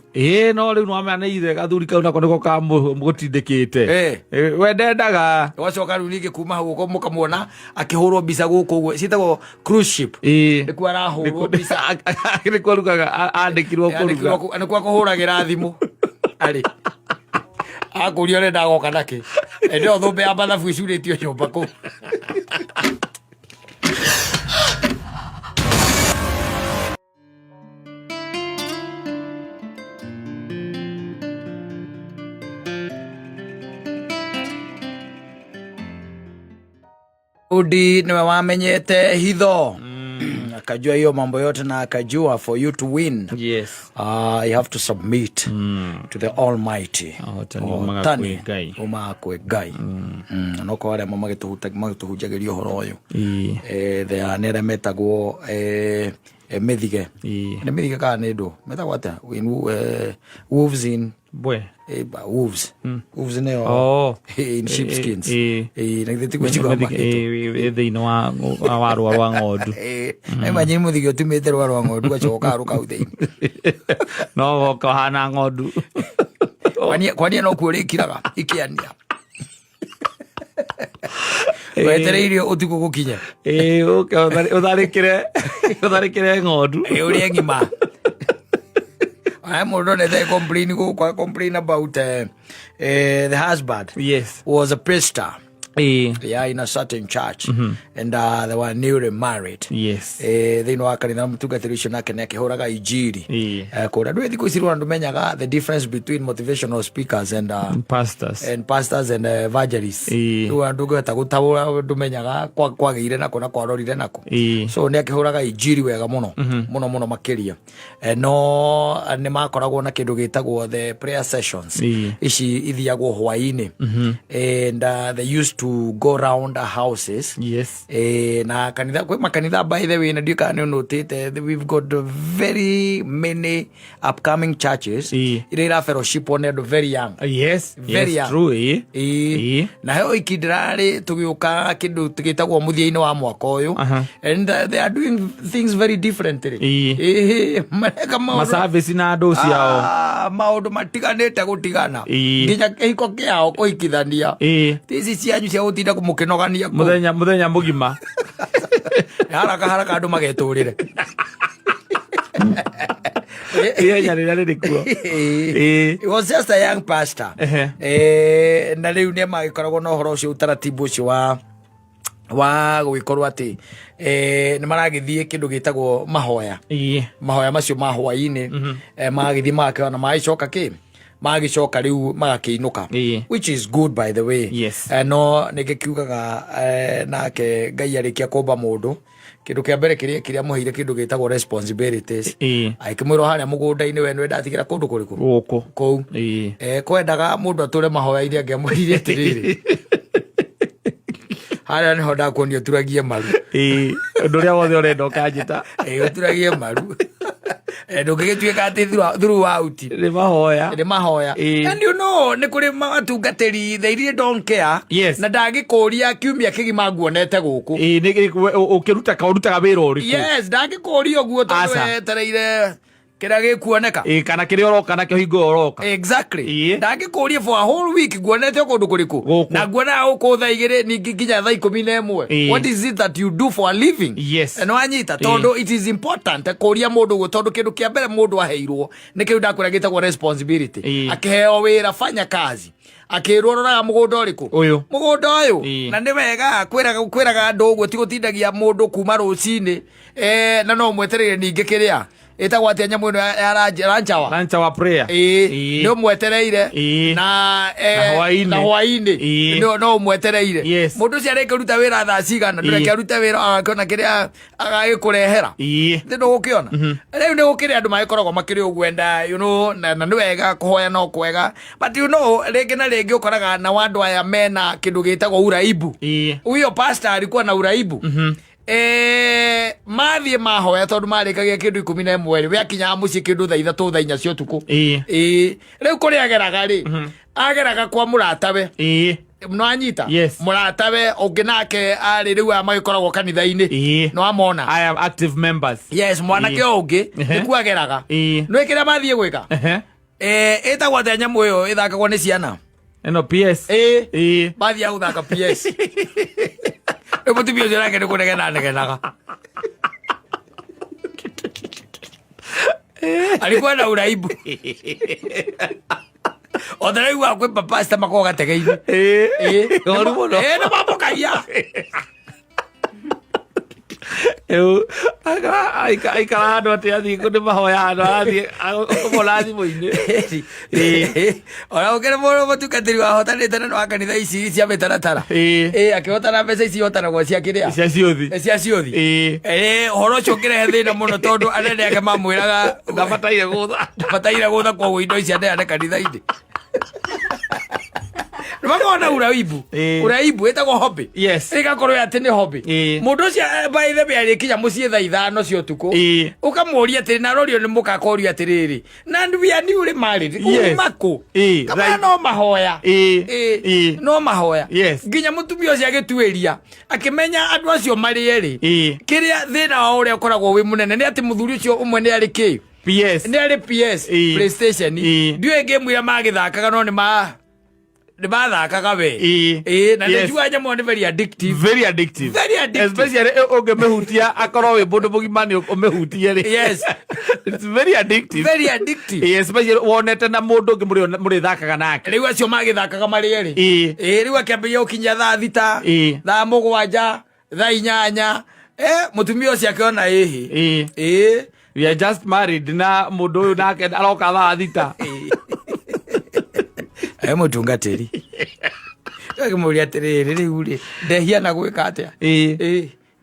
no riu no amana ithe gathuri kau nako niko ka mugutindikite we ndendaga wacoka riu ningi kuma hau uko mukamuona akihurwo mbica guku guo citagwo cruise ship niku arahurwo mbica niku arugaga andikirwo kuruga niku akuhuragira thimu ari akurio renda goka nake ndio thumbe ya mathabu icuritio nyumba ku Udi niwe wamenyete hitho akajua hiyo mambo yote na akajua for you to win you have to submit to the Almighty umakwe Ngai noko wale magituhujagiria horo uyu the nere metagwo methige ne methige ka ne ndo metagwo ata wolves in wolves ne in sheepskins na githiti gwichigwa thini wa waru wa ng'ondu imagine muthige utumite rwa ng'ondu gacoka ruka uthini no goka hana ng'ondu kwani no kurikiraga ikiania wetereire utuko gukinya utharikire ng'ondu uri ngima I'm already there complain about the husband was a priester in a certain church and they were newly married they know akanitha mutungatiricio nake ne akihuraga injiri kura ndwe thiku ici rwandu menyaga the difference between motivational speakers and pastors and evangelists rwandu ngata gutabura ndumenyaga kwageire nako na kwarorire nako so ne akihuraga injiri wega muno makiria no ne makoragwo na kindu gitagwo the prayer sessions ici ithiagwo hwaini and they used to to go around houses. Yes. Na kanitha kwe makanitha by the way na dio kana notete we've got very many upcoming churches. Ira fellowship on very young. Yes. Very young. True. Na heo ikidrare tugiuka kindu tugitagwo muthia-ini wa mwaka uyu and they are doing things very differently. Masavici na andu ciao maundu matiganite gutigana nginya kihiko kiao kuhikithania tici cianyu cia gutinda kumukinogania muthenya mugima haraka andu mageturire He was just a young pastor. Na riu ni magikoragwo na uhoro ucio utaratibu ucio wa gugikorwo ati ni maragithie kindu gitagwo mahoya macio ma hwaini magithie magakona maicoka magicoka riu magakiinuka, which is good by the way. Yes. No nigikiugaga nake Ngai arikia kumba mundu kindu kia mbere kiria muheire kindu gitagwo responsibilities aikimwiro haria mugunda-ini we nwe ndatigira kundu kuriku guku kou kwendaga mundu ature mahoya iria ngiamwirire atiriri haria niho ndakuonio turagie maru undu uria wothe urenda ukanjita turagie maru ndungigituika ati throughout ni mahoya and you know ni kuri matungatiri they really don't care. Yes. Na ndagikuria kiumia kigima nguonete guku ni ukirutaga wira uriku. Yes, ndagikuria guo tondu wetereire kira gikuoneka kana kiri oroka na kihingo oroka. Exactly. Ndagikuria for a whole week nguonete kundu kuriku na nguona uko thaa igiri ningi nginya thaa 11. What is it that you do for a living? Yes. No anyita tondu it is important kuria mundu guo tondu kindu kia mbere mundu aheirwo ni kiu ndakwira gitagwo responsibility. Akiheo wira fanya kazi akirwo roraga mugunda uriku mugunda uyu na ni wega kwiraga andu uguo ti gutindagia mundu kuma rucini na no mwetereire ningi kiria etagwo atia nyamu ino ya ranchawa prayer no mwetereire na hwaini no mwetereire mundu cia reke ruta wira thaa cigana ndureke ruta wira agakona kiria agagikurehera ndu gukiona riu ni gukiri andu magikoragwo makiri ugwenda you know na ni wega kuhoya no kwega but you know ringi na ringi ukoraga na wandu aya mena kindu gitagwo uraibu. Huyo pastor alikuwa na uraibu mathie mahoya tondu marikagia kindu 11 we akinya muci kindu thaa 3 thaa 4 cia utuku riu kuri ageraga ri ageraga kwa muratawe no anyita muratawe ungi nake ari riu magikoragwo kanitha-ini no amona I am active members. Yes, mwanake ungi niku ageraga no ikira mathie gwika etagwo atia nyamu iyo ithakagwo ni ciana eno PS mathie guthaka PS mutumia ucio nake ni kunegena negenaga alikuwa na uraibu otheraiwa kwe papasta mako gategeine na mamokaia aikara handu ati athii ku ni mahoya handu athii akomola thimu-ini ona ukire mundu mutungatiri wahotanite na wa kanitha ici cia mitaratara akihotana mbeca ici ihotanagwo cia kiria cia ciothi horo ucio ngirehe thina muno tondu anene ake mamwiraga ndabataire gutha koguo indo ici aneane kanitha-ini Makona uraibu etagwo hobby. Igakorwo ati ni hobby. Mundu cia by the way alikinya mucie thaa 5 cia utuku ukamuria ati na rorio ni mukakoria atiriri na ndubia ni uri married umako kama no mahoya no mahoya nginya mutumia ucio agituiria akimenya andu acio mari eri kiria thina wa uria ukoragwo wi munene ni ati muthuri ucio umwe ni ari ki PS ni ari PS PlayStation ndiwe game ya magithakaga no ni bathakaga we na njua nyamo ni very addictive especially ungemehutia akorwo wi mundu mugima ni umehutie ri it's very addictive especially wonete na mundu ungi muri thakaga nake riu acio magithakaga mari eri riu akiambia ukinya thaa 6 thaa 7 thaa 8 mutumia ucio akiona we are just married na mundu uyu nake aroka thaa 6 mutungatiri akimuria atiriri riu ri ndehia na gwika atia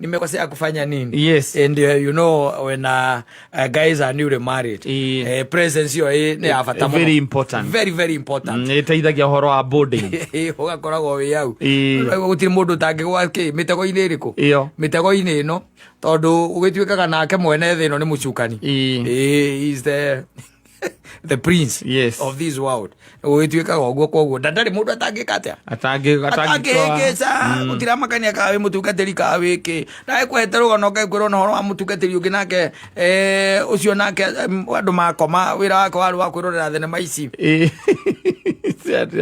nimekosea kufanya nini. Yes. And you know when guys are newly married, presence yo ni afata muno. Very important. Very very important. Iteithagia horo wa bonding. Ugakoragwo wi au. Gutiri mundu tangigwa mitego-ini iriku. Mitego-ini ino tondu ugituikaga nake mwene thi ino ni mucukani. Is the prince of this world. Ugituikaga uguo koguo ndari mundu atangikatia. Atangikesa gutira makania kawe mutungatiri kawe ki. Na kwete rugono kaigwiro no horo wa mutungatiri ungi nake ucio nake andu makoma wira wake waru wa kwirorera thenema ici.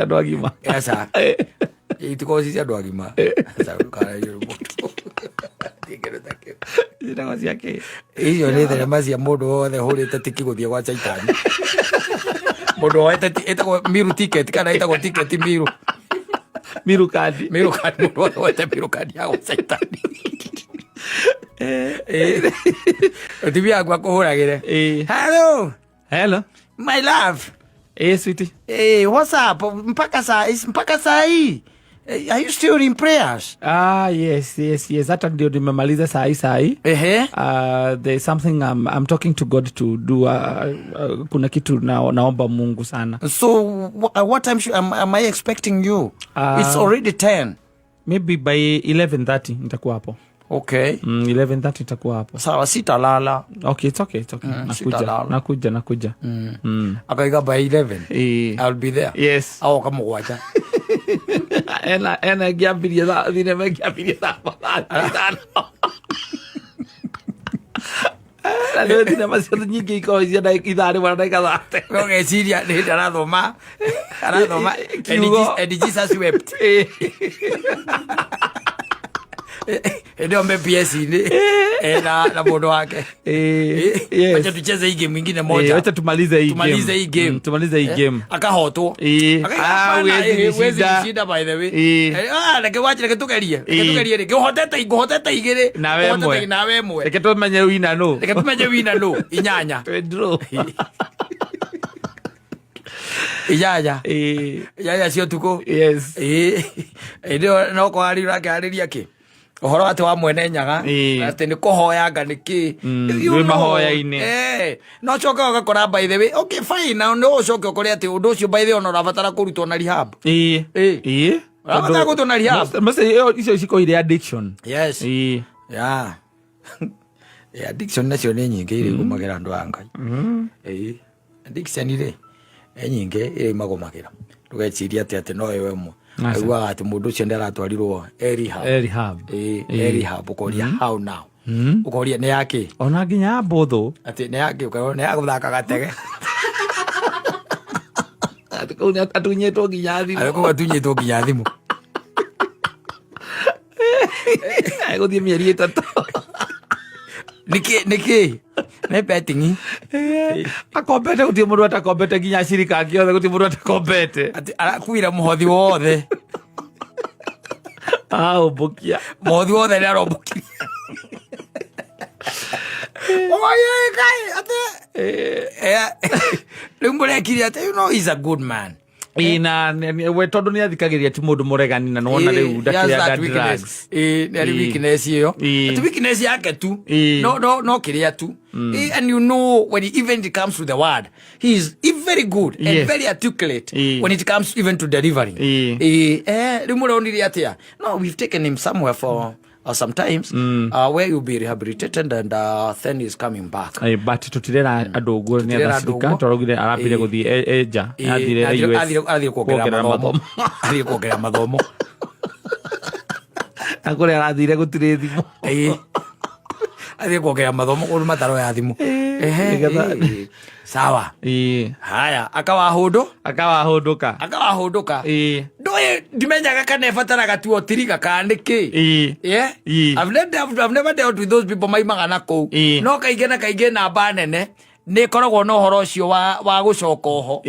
Andu agima. Esa. Itikozi cia andu agima. Esa ukara yuru. Ndingo ciake. Iyo ni thenema cia mundu wothe hurite tiki guthie gwa Saitani. Mundu wete etagwo miru ticket kana etagwo ticket miru. Miru card. Miru card mundu wete miru card ya gwa Saitani. Tibi agwa kuhuragire. Hello. Hello. My love. Sweetie. What's up? Mpaka saa hii. Are you still in prayers? Yes. Hata ndio nimemaliza saa hii. There's something I'm talking to God to do. Kuna kitu naomba Mungu sana. So what time am I expecting you? It's already 10. Maybe by 11:30 nitakuwa hapo. Okay. 11:30 nitakuwa hapo. Sawa, sitalala. Okay, it's okay. Nakuja. Akaiga by 11. I'll be there. Yes. Au kama wacha. Ena giambiria da dine me giambiria da. La no dine mas nyingi iko cia da ithare wana da ikadate. Okay, siria ni arathoma. And Jesus wept. Ndio PS ni na bodo wake. Acha tucheze hii game nyingine moja. Acha tumalize hii game. Tumalize hii game. Akahotwo. Wezi shida by the way. Leke wacha leke tugerie leke uhotete igire na we mwe. Leke tumenye wina no. Inyanya. Pedro. Iyaya cio tuko. Yes. Ndio no kwa ari urake ki. Uhoro ati wa mwene nyaga ati ni kuhoyanga niki we mahoya-ini no choka ugakora by the way. Okay fine, now no choke ukore ati undu ucio by the way ona rabatara kurutwo na rehab. Rabatara kurutwo na rehab. Mase icio ciko ile addiction. Yes. Yeah. Addiction nacio ni nyingi iri gumagira andu a Ngai. Addiction ile nyingi iri magomagira ndugeciria ati no wewe mwe agwa ati mundu ucio ndaratwarirwo rehab ukoria how now ukoria ne yake ona nginya mbotho ati ne yake ukona ya guthaka gatege ati ko atunyetwo nginya thimu ari ko atunyetwo nginya thimu ai guthie mieri 3 niki ne betting akombete gutie mundu atakombete nginya cirika giothe gutie mundu atakombete ati arakuira muhothi wothe ubukia muhothi wothe ni arobukia oye kai ate lumure kiri ate you know he's a good man. Ina we tondu ni athikagiria ti mundu muregani na nona riu ndakiria drugs ni weakness iyo ati weakness yake tu no kiria tu and you know when even it comes to the word he is very good and very articulate when it comes even to delivering rimuroniria atia no we've taken him somewhere for sometimes where you'll be rehabilitated and then he's coming back. But tutirera andu uguo ni athirika torogire arambire guthii eja athire US athire kuongerera mathomo akore arathire gutire thimu athire kuongerera mathomo kuri mataro ya thimu sawa haya akawahunduka ndoe ndimenyaga kana ebataraga tu otiriga kaniki I've never dealt with those people maimaga nako no kaige na banene ni koragwo no horo cio wa gucoka ho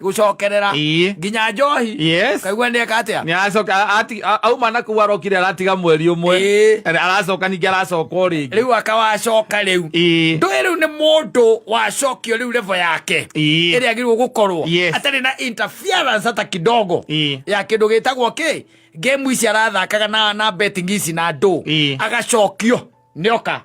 gucokerera nginya njohi kaigwa ni akatia ni acoka auma na kuwa rokire aratiga mweri umwe aracoka ningi aracoka uri riu akawacoka riu ndui riu ni mundu wacokio riu level yake iri agirwo gukorwo atari na interference hata kidogo ya kindu gitagwo game ici arathakaga na betting ici na ndo agacokio nioka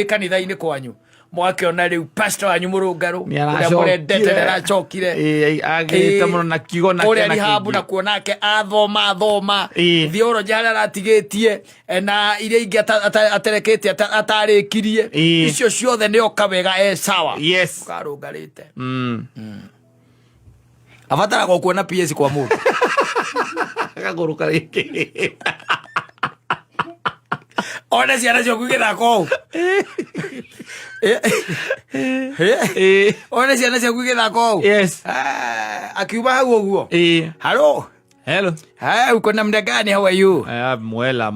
kanitha-inĩ kwanyu mwakiona riu pastor wanyu Mũrũngarũ uria mũrendete aracokire agite muno na kigo na uria Rihabu na kuonake athoma theology haria aratigitie na iria ingi aterekete atarikirie icio ciothe nioka wega sawa karungarite abatara kuona PS kwa mundu akaguruka riki ona ciana cio kwigithako ona ciana cio kwigithako akiuma hau uguo hello uko namna gani, how are you? Mwela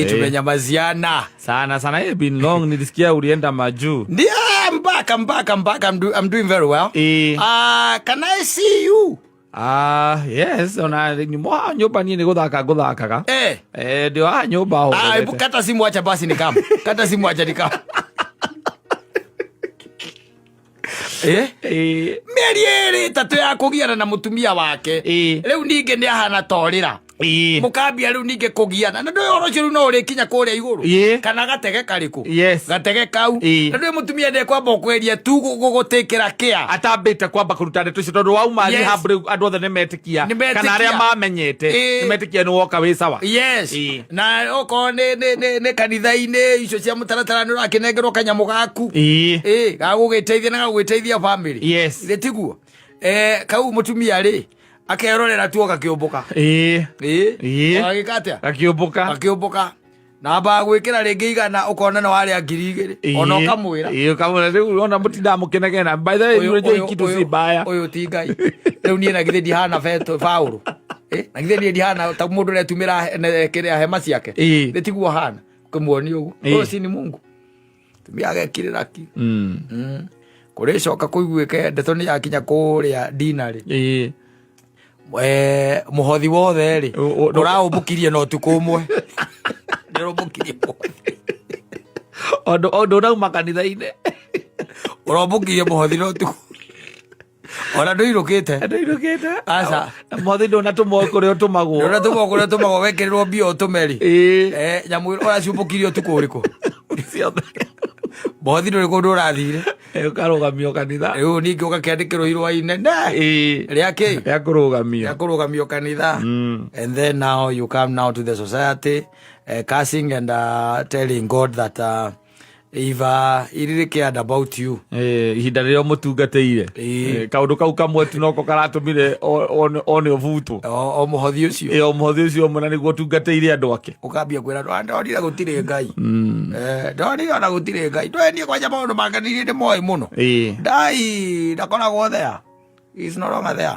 tumenyamaziana sana it's been long. Nilisikia ulienda majuu. I'm back. I'm doing very well. Can I see you? Yes, ona ni mwa nyoba nini guthakaga ndio nyoba ho. Hebu kata simu acha basi nikam. Kata simu acha nikam. Meri tatu ya kugiana na mutumia wake riu ninge ni ahana torira mukambia riu ninge kugiana na ndio oro ciru no uri kinya kuria iguru kana gatege kariku gatege kau na ndio mutumia ndi kwamba kweria tu gugutikira kia atambite kwamba kuruta ndeto cio tondu wauma ni habru andu othe nimetikia kana aria mamenyete nimetikia ni woka wi sawa na oko ne kanitha-ini icio cia mutaratara ni urakinengerwo kanyamu gaku gagugiteithia na gagugiteithia family tiguo kau mutumia ri akerorera tu gakiumbuka agikatia gakiumbuka na ba gwikira ringi igana ukona no wari 2000 ona ukamwira kamwira riu ona mutinda mukenegena by the way you kitu si baya uyu ti ngai riu nie na githedi hana feto faulu na githedi hana ta mundu retumira kiria hema ciake tiguo hana kumwoni ugu uyu si ni Mungu tumiage kiriraki kuricoka kuiguike ndeto ni yakinya kuria dinari muhothi wothe ri uraumbukirie no tukumwe nirumbukirie ondo rauma kanitha-ini urumbukirie muhothi no tuku ona nduirukite aca muhothi ndunatumwo kuria utumagwo wekirirwo mbio utumeri nyamu uracumbukirie tuku uriku muhothi nduriku ndurathire ukarugamio kanitha riu ningi ugakiandikirwo irwa inene ria kurugamio kanitha and then now you come now to the society cursing and telling God that if he really cared about you ihinda riria mutungateire kaundu kau kamwe tu noko karatumire one ovutu o muhothi ucio muna niguo tungateire andu ake ukambia kwira ndonire gutire ngai ndonire ona gutire ngai ndwenie kwanja maundu manganirie ndi moi muno ndai ndakoragwo there is no longer there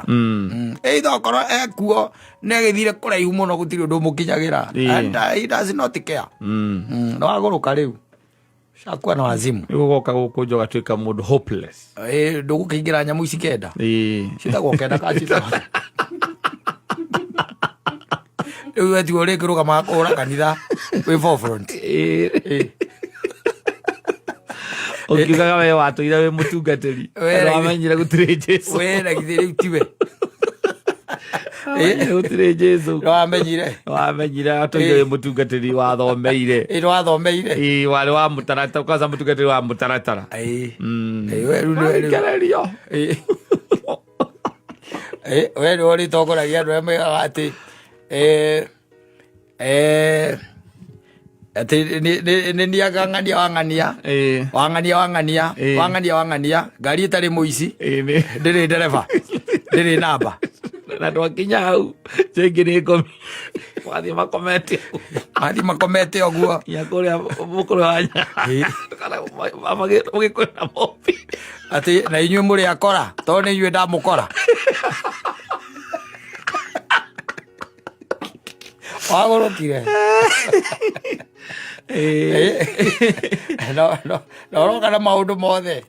either okorwo ekuo negithire kuraihu muno gutire undu mukinyagira and he does not care no aguruka riu shakwa na wazimu ugoka gukunjo gatwika mundu hopeless ndugukingira nyamu ici kenda citagwo kenda kacita riu wetigwo rikirugama kura kanitha wi forefront ukiugaga we watuire wi mutungatiri wamenyire gutire Jesu we na githiri utiwe gutire Jesu wamenyire atuire wi mutungatiri wathomeire wari wa mutaratara kaza mutungatiri wa mutaratara we uri tokoragia andu megaga ati ati ni niagangania wangania ngari itari muici ndiri ndereba ndiri namba na twakinya hau cengi ni ngomi wathi makomete oguo ya kuria mukuru wanya kana mugikwenda mopi ati na inyuĩ muri akora to ni inyuĩ ndamukora wagurukire no kana maundu mothe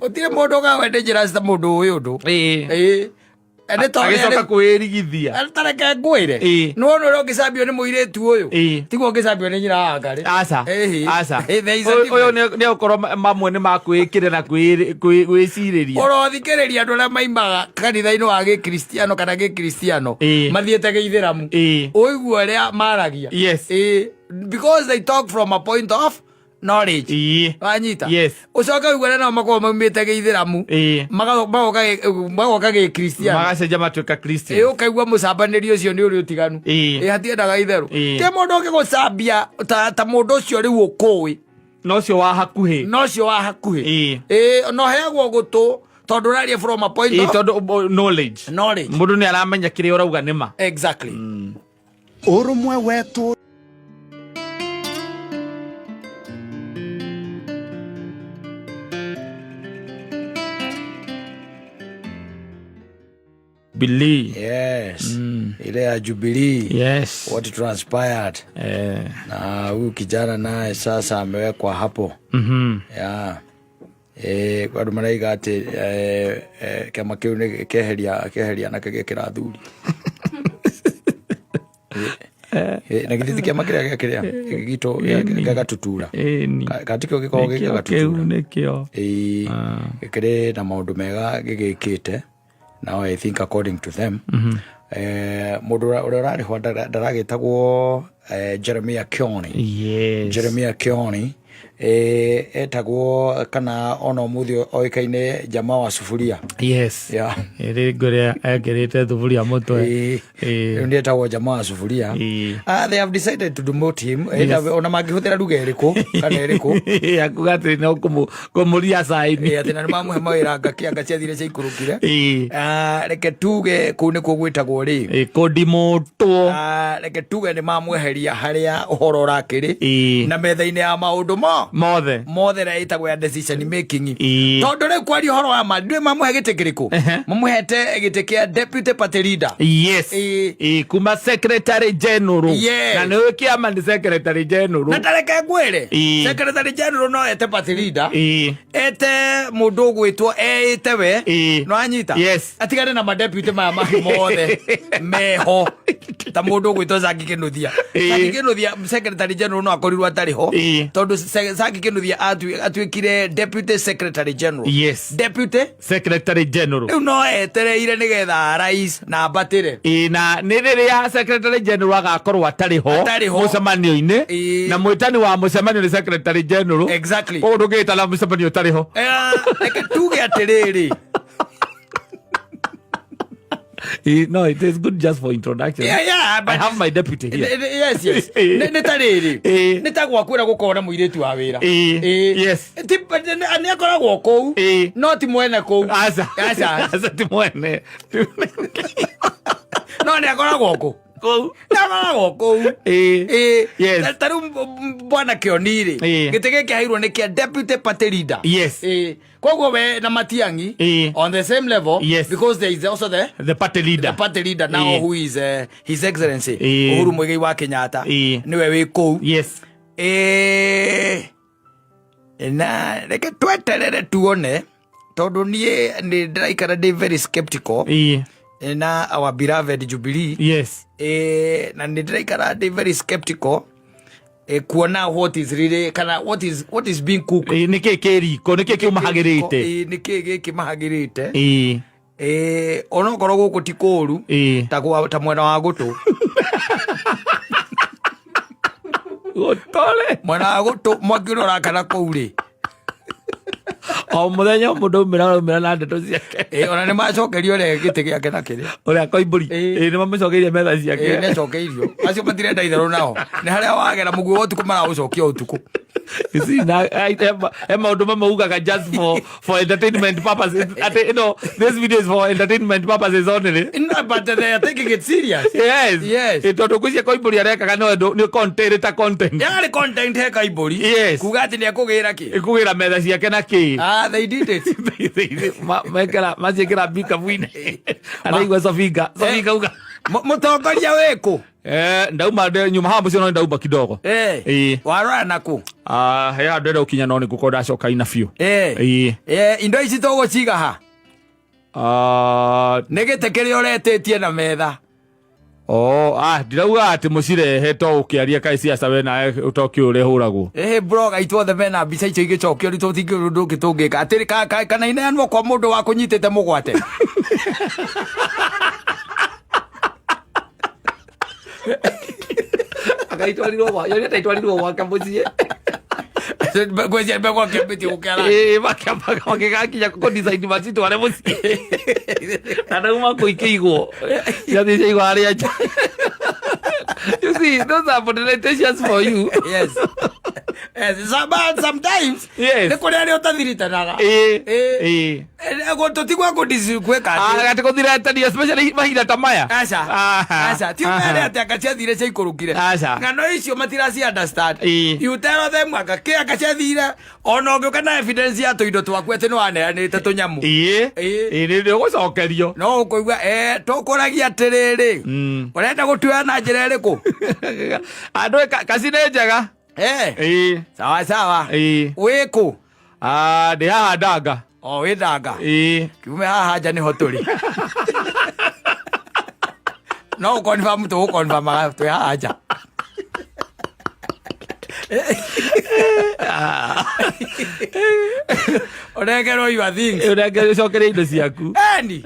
utire mundu ga wende njira cia mundu uyu ndu Agicoka kwirigithia. Atareke ngwire. No no ngicambio ni muiretu uyu. Tiguo ngicambio ni nyina wa Ngari. Aca. Uyu ni ukorwo mamwe ni makwikire na gwiciriria. Orothikiriria andu aria maimaga kanitha-ini wa Gikristiano kana Gikristiano mathiete Githiramu. Uiguo aria maragia. Yes. Because they talk from a point of knowledge. Wanyita. Yes. Ucoka uiguo na makorwo maumite Githiramu. Magoka Gikristiano. Magacenjia matuika Christian. Ukaigua mucambanĩri ũcio nĩ ũrĩ ũtiganu. Hatiendaga itherũ. Ti mũndũ ũngĩgũcambia ta mũndũ ũcio rĩu ũkũĩ. No cio wa hakuhi. No cio wa hakuhi. No heagwo gũtũ tondu raria from a point of knowledge. Mundu ni aramenya kire urauga nima. Exactly. Urumwe wetu Jubilee. Yes. Ile ya Jubilee. Yes. What transpired. Na huyu kijana naye sasa amewekwa hapo. Yeah. Kwa maraiga ati kama kiu ni keheria na kegekira thuri. Na githiti kama kiria gito gagatutura. Katika giko gagatutura. Kiu nikio. Gikire na maundu mega gigikite. Now I think according to them, mundu urari ho daragitagwo Jeremiah Kioni. Yes. Jeremiah Kioni etagwo kana ono muthio oikaine jamaa wa sufuria. Yes. Yeah. Gore agerete sufuria motwe. Ndiye etagwo jamaa wa sufuria. They have decided to demote him. Ona magihutira ruga iriku kana iriku. Akugati no kumuria saini. Ati na mamuhe mawira ngakianga ciathire cia ikurukire. Reke tuge kuu ni kugwitagwo ri. Kodimoto. Reke tuge ni mamweheria haria uhoro urakiri na metha-ini ya maundu mothe ra itagwo ya decision making. Tondu riu kwari uhoro wa ma ndwe mamuhe gite kiriku mamuhete gite kia deputy party leader. Yes. Kuma secretary general. Na niwe kiama ni secretary general. Na tareke ngwire secretary general no ete party leader. Ete mundu gwitwo etewe no anyita. Atigane na ma deputy maya mahi mothe meho ta mundu gwitwo Zaki Kinuthia. Zaki Kinuthia secretary general no akorirwo atari ho tondu Zaki Kinuthia atuikire deputy secretary general. Yes. Deputy secretary general. No etereire nigetha rais na abatire. Na ni riria secretary general agakorwo atari ho mucemanio-ini na mwitani wa mucemanio ni secretary general. Exactly. Undu ngita na mucemanio atari ho. Eke tuge atiriri. No, it is good just for introduction. Yeah, but I have my deputy here. Yes. Netariri. Netagwa kwira gukona muiretu wa wira. Yes. Ani akoragwo kou. No ti mwene kou. Asa ti mwene. No ni akoragwo kou. Yes. Taru bwana Kionire. Gitege kiairwo ni kia deputy party leader. Yes. Kogo we na Matiangi on the same level. Yes. Because there is also the party leader. The party leader now who is His Excellency Uhuru Muigai wa Kenyatta. Niwe wi kou. Yes. Na reke tweterere tuone tondu nie ni ndiraikara ndi very skeptical. Na our beloved Jubilee. Yes. Na ni ndiraikara ndi very skeptical. Kuona what is really kana what is being cooked. Niki kiriko niki kimahagirite. Niki gikimahagirite. Ono korwo guku ti kuru ta mwena wa gutu. Gotole. Mwena wa gutu mwakirora kana kuuri. O muthenya mundu mira na ndeto ciake. Ona ni macokerio le gite giake na kiri. Uri Koimburi. Ni macokerie metha ciake. Ni cokeirio. Acio matirenda itherũ nao. Ni haria wagera muguo utuku mara ucokia utuku. You see, maundu mamaugaga just for entertainment purposes. You know, this video is for entertainment purposes only. No, but they are taking it serious. Yes. Tondu kucia Koimburi arekaga ni content ta content. Yari content he Koimburi. Yes. Kuga ati ni akugira ki? Kugira metha ciake na ki. They did it. Maciĩkĩra mbika bwine anaigua Sofinga uga mutongoria wiku ndauma nyuma hapo cio no ndauma kidogo warora naku ya ndenda ukinya no ni gukorwo ndacoka ina biũ indo ici tuguciga ha Negete kiria uretetie na metha. Ndirauga ati mucirehe to ukiaria kai ciaca we nawe utoki uri huragwo. Bro gaitwo the mena mbica icio igicokio ri tuthingiro ndungi tungika atiri kana ineanwo kwa mundu wa kunyitete mugwate. Agaitwarirwo wa yoni taitwarirwo wa kambucie. Gwezi mbegwa kembeti ukera. Makigakinya ko design macitu wale mucie. Anauma kuikiigwo. Yathi igwo aria. You see, those are potentials for you. Yes. Sometimes. Yes. Ne kore leo tathiritaga. Ego totigwa ko dizikweka. Gati ko thiretania especially mahinda tamaya. Asa. Tiumere ati akacia thire cia ikurukire. Ngano icio matirasi understand. You tell them akakia akacia thire ona ngioka na evidence ya toindo twaku ati no aneanite tunyamu. Ni gucokerio. No kuigwa tokuragia atiriri. Urenda gutuya na njira iriku? Andu kasine njega. Sawa. Wiku? Ndi haha Ndanga. Wi Ndanga? Kiume haha nja niho turi. No confirm tu confirm tu haha nja. Oregero your things. Oregero cokere indo ciaku. Andy.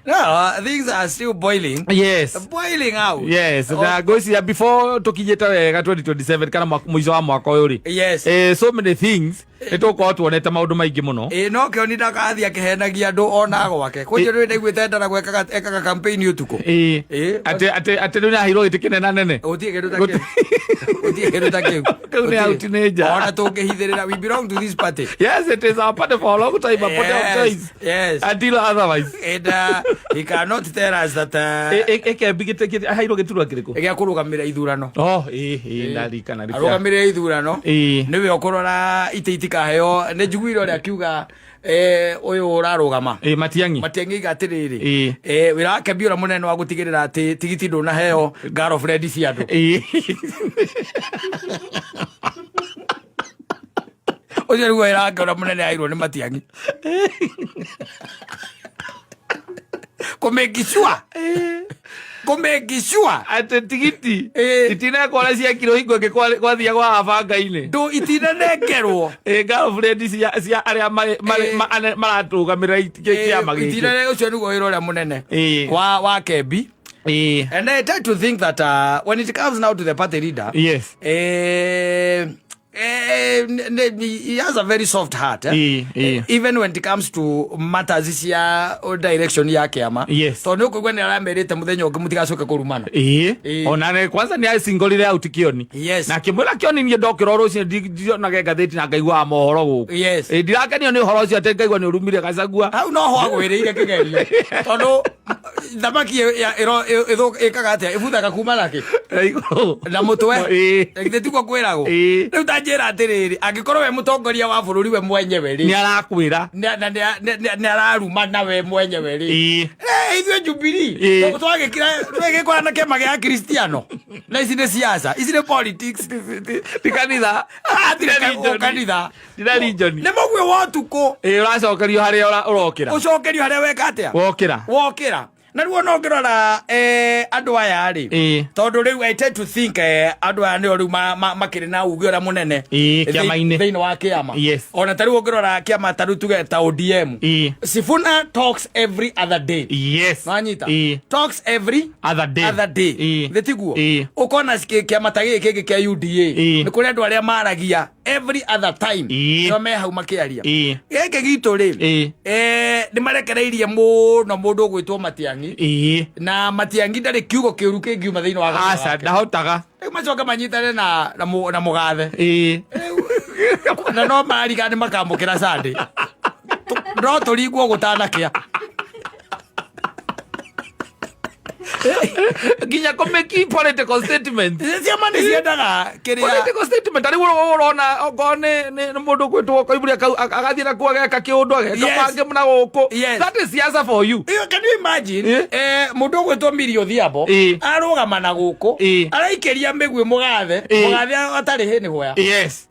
No, things are still boiling. Yes. Boiling out. Yes. Na gocia before tukijeta wega 2027 kana mwizo wa mwaka uyu ri. Yes. So many things. Nituko tuonete maundu maingi muno. No kio ndakathi akihenagia andu ona gwake. Kujyo ndu ndaiguite ndara gweka ekaga campaign utuko. Ate ndu na hiro itikine na nene. Utie geru take. Utie geru take. Kuni out neja. Ona tungihithirira we belong to this party. Yes, it is our party for a long time, but yes. Until otherwise. And he cannot tell us that eke bigite hairo geturwa kiriko. Ege kurugamira ithurano. Ndarikana rika. Arugamira ithurano. Niwe okorora ititika heo ne njiguire uri akiuga uyu urarugama Matiang'i gatiriri wirake biura munene wa gutigirira ati tigiti nduna heo girlfriend cia andu ucio niguo wirake munene airwo ni Matiang'i kumekishwa ate tigiti itina kwa cia kilo hingo ke kwa thia kwa abanga-ini ndu itina nekerwo girlfriend cia aria maratugamira kiama giki itina ucio niguo wira uria munene wa Kembi. And I try to think that when it comes now to the party leader, yes, he has a very soft heart. Even when it comes to matters ya direction ya kiama. Yes. So nuko gwe naramerite muthenya ungi mutigacoka kurumana. Ona ne kwanza ni asingolire out Kioni. Yes. Na kimwira Kioni ni ndokira rucio na gatheti na ngaigwa mohoro guku. Yes. Ndirakenio ni horo ucio ate ngaigwa ni urumire Gachagua. Au no ho agwiriire kigerio. Tondu thamaki ikaga atia ibuthaga kuma nake. Na mutwe. Githeti kwa kwirago. Riu tanjira atiriri angikorwo we mutongoria wa bururi we mwenyewe ri. Ni arakwira. Ni araruma na we mwenyewe ri. Ithwe Jubilee. Twagikora na kema gia Cristiano. Na ici ni siasa. Ici ni politics. Ti kanitha. Kanitha. Ndira region. Ni mogwe wotuko. Uracokerio haria urokira. Ucokerio haria weka atia? Wokira. Na ruo no ngirora andu aya ri tondu riu I tend to think andu aya ni riu makiri na ugi ora munene kiama-ini thiini wa kiama. Ona tariu ngirora kiama taru tuge ta ODM. Sifuna talks every other day. Yes. Nanyita talks every other day. Thitiguo ukona kiama ta giki kia UDA ni kuri andu aria maragia every other time no me hau makiaria giki gitu ri ni marekereirie mundu gwitwo Matiang'i na Matiang'i ndari kiugo kiuru kingiuma thiini wa asa ndahotaga macoka manyitane na mugathe na no marigane makamukira Sunday no turingwo gutanakia ginya komeki political statement ciama ni ciendaga kiria political statement ari urona ogone ni mundu gwitwo koiburia agathie na kwa geka kiundu agapange muna guku. That is siasa for you. Can you imagine mundu gwitwo Millie Odhiambo arugama na guku araikiria migwi mugathe atari hini hoya. Yes.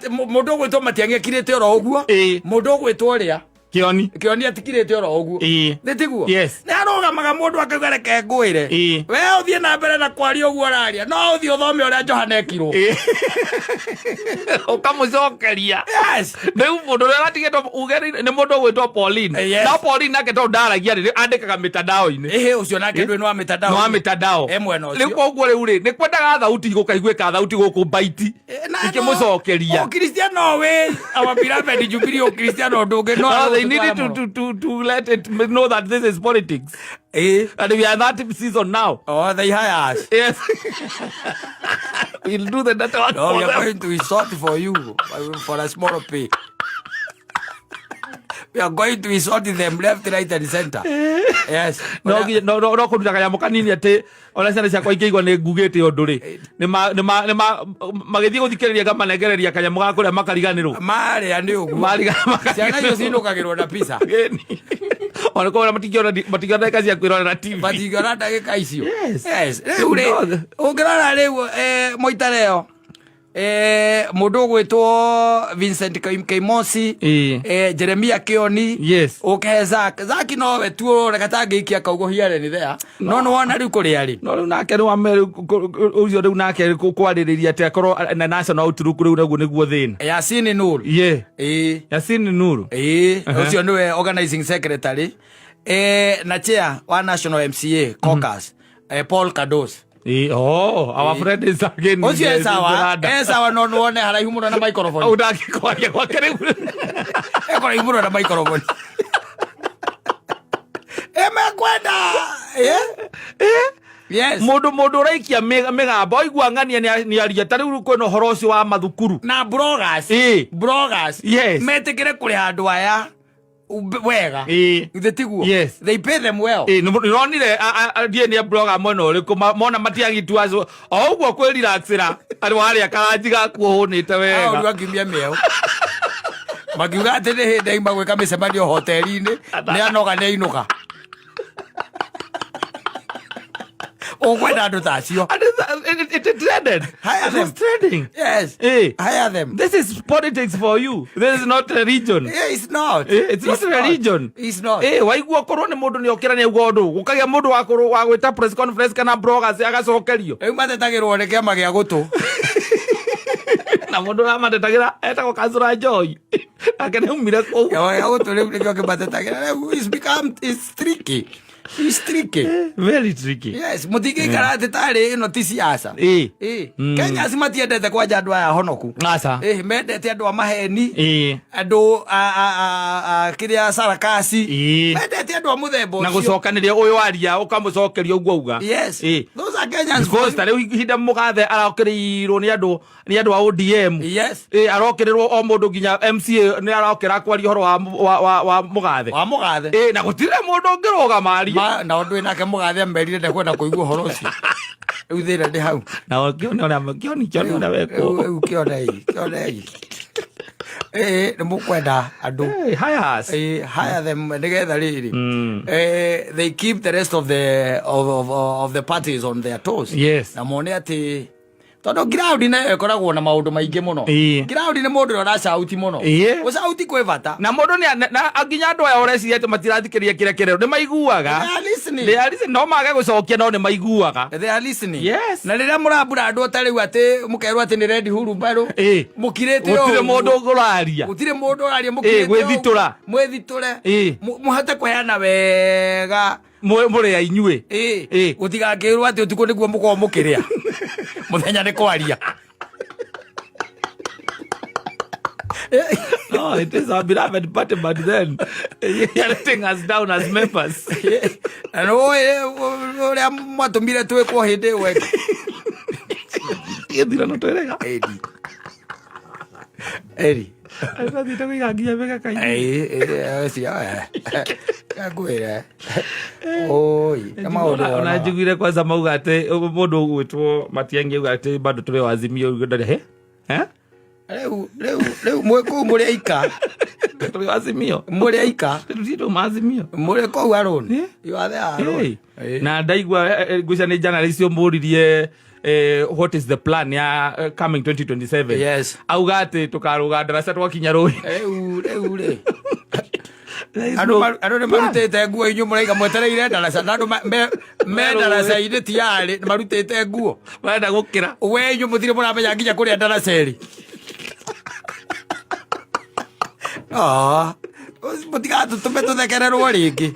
Mundu gwitwo Matiang'i akirite oro uguo mundu gwitwo ria Kioni atikirete oro oguo ndetiguo ni arugamaga mundu akauga reke ngwire we uthie na mbere na kwaria oguo araria no uthie uthome uria Johana ekirwo ukamucokeria riu mundu uria atigetwo ugeri ni mundu gwitwo Pauline no Pauline nake to ndaragia ri andikaga mitandao-ini ucio nake ndwe no mitandao riu koguo riu ri ni kwendaga thauti gukaiguika thauti guku baiti ikimucokeria Cristiano we our beloved Jubilee Cristiano ndungi no they needed to let it know that this is politics and we are that season now they hire us yes we'll do the network no we are going to insult for you for a small pay. We are going to insult them left, right, and center. Yes. No kuruta kanya mukanini ati ona ciana ciakwa ikigwa ni ngugite undu ri ni magithii guthikiriria ngamanegereria kanya mugakuria makariganirwo maria ni uguo ciana icio cinukagirwo na pizza ona ko matigona kazi ya kwirora TV matigona ndagika icio yes ungirora riu moitareo mundu gwitwo Vincent Kaimosi Jeremia Kioni okay Zaki no we tu reka tangikia kaugo hiare ni there no wona riu kuri ari no riu nake ru ameru ucio riu nake kwaririria ati akorwo na national outlook riu naguo niguo thina Yasin Nuru Yasin Nuru ucio niwe organizing secretary na chair wa national MCA caucus Paul Kados our friend is again. Ocio sawa no nuone haraihu muno na microphone. Udaki kwaria kwa karibu. Haraihu muno na microphone. Emekwenda. Yes. Mundu raikia migambo oigua ngania ni aria tariu kwino horo ucio wa mathukuru. Na bloggers. Yes. Metikire kuri handu aya wega tiguo they pay them well nonire die ni blogger mono uriku mona matiagitua o uguo kwi relaxira ari wari akaranji gakuo hunite wega au ngimia meo magiuga ati ni hindi magwika micemanio hoteli-ini ni anoga ni inuka kwenda andu tacio it trended. Hire them. Trending. Yes. Hire them. This is politics for you. This is not religion. It's not. It's not religion. It's not. Waigua korwo ni mundu ni okira ni ugo ndu gukagia mundu wa gwita press conference kana bloggers agacokerio matetagirwo ni kiama gia gutu na mundu amatetagĩra etagwo Kazura Joy akene umire kou ya gutu ni kio kimatetagĩra it's tricky. It's tricky. Very tricky. Yes, mutingi karate tari ino ti siasa. Kenya simatiendete kwa andu aya honoku. Asa. Mendete andu a maheni. Andu kiria sarakasi. Mendete andu a muthembo ucio. Na gucokaniria uyu waria ukamucokeria uguo uga. Yes. Those are Kenyans. Because tari hinda mugathe arakirirwo ni andu a ODM. Yes. Arokirirwo o mundu ginya MCA ni arokira kwaria horo wa mugathe. Wa mugathe. Na gutire mundu ngiroga mari. Na ondu nake mugathe merire ndekwenda kuigua horo ucio riu thira ndi hau na kioni na weko kioni ni mukwenda andu hire them nigetha riri they keep the rest of the parties on their toes na mone ati tondo ground ne ekoragwo na maundu maingi muno ground ne mundu ora shauti muno ushauti kwe bata na mundu ni aginya andu aya oreciria ati matirathikĩrĩria kĩrĩa kĩrero ni maiguaga they are listening no mage gucokia no ni maiguaga they are listening na riria murambura andu otari ati mukerwo ati ni Red Huru Mbaru mukirete yo gutire mundu uraria mukirete mwithiture muhate kweana wega muri ya inyue gutigakirwo ati utuko niguo muko mukiria muthenya ni kwaria oh, it is our beloved party, but then you're letting us down as members. And uria mwatumire twikwo hindi we ndira no twerega eri athite kuigangia wega kai cia ngwire oi kama ona njiguire kwanza mauga ati mundu gwitwo Matiang'i uga ati bado turi wazimio ndari Leu mweko muri aika turi wazimio muri aika turi mazimio muri ko aroni you are there aroni na ndaigua gucia ni jana icio mburirie what is the plan ya coming 2027 yes auga ati tukaruga darasa twakinya rui Andu marutite nguo inyu muraiga mwetereire ndaraca na andu me ndaraca ine tiari marutite nguo marenda gukira we inyu muthire muramenya nginya kuria ndaraca iri mutigatu tume tuthekererwo ringi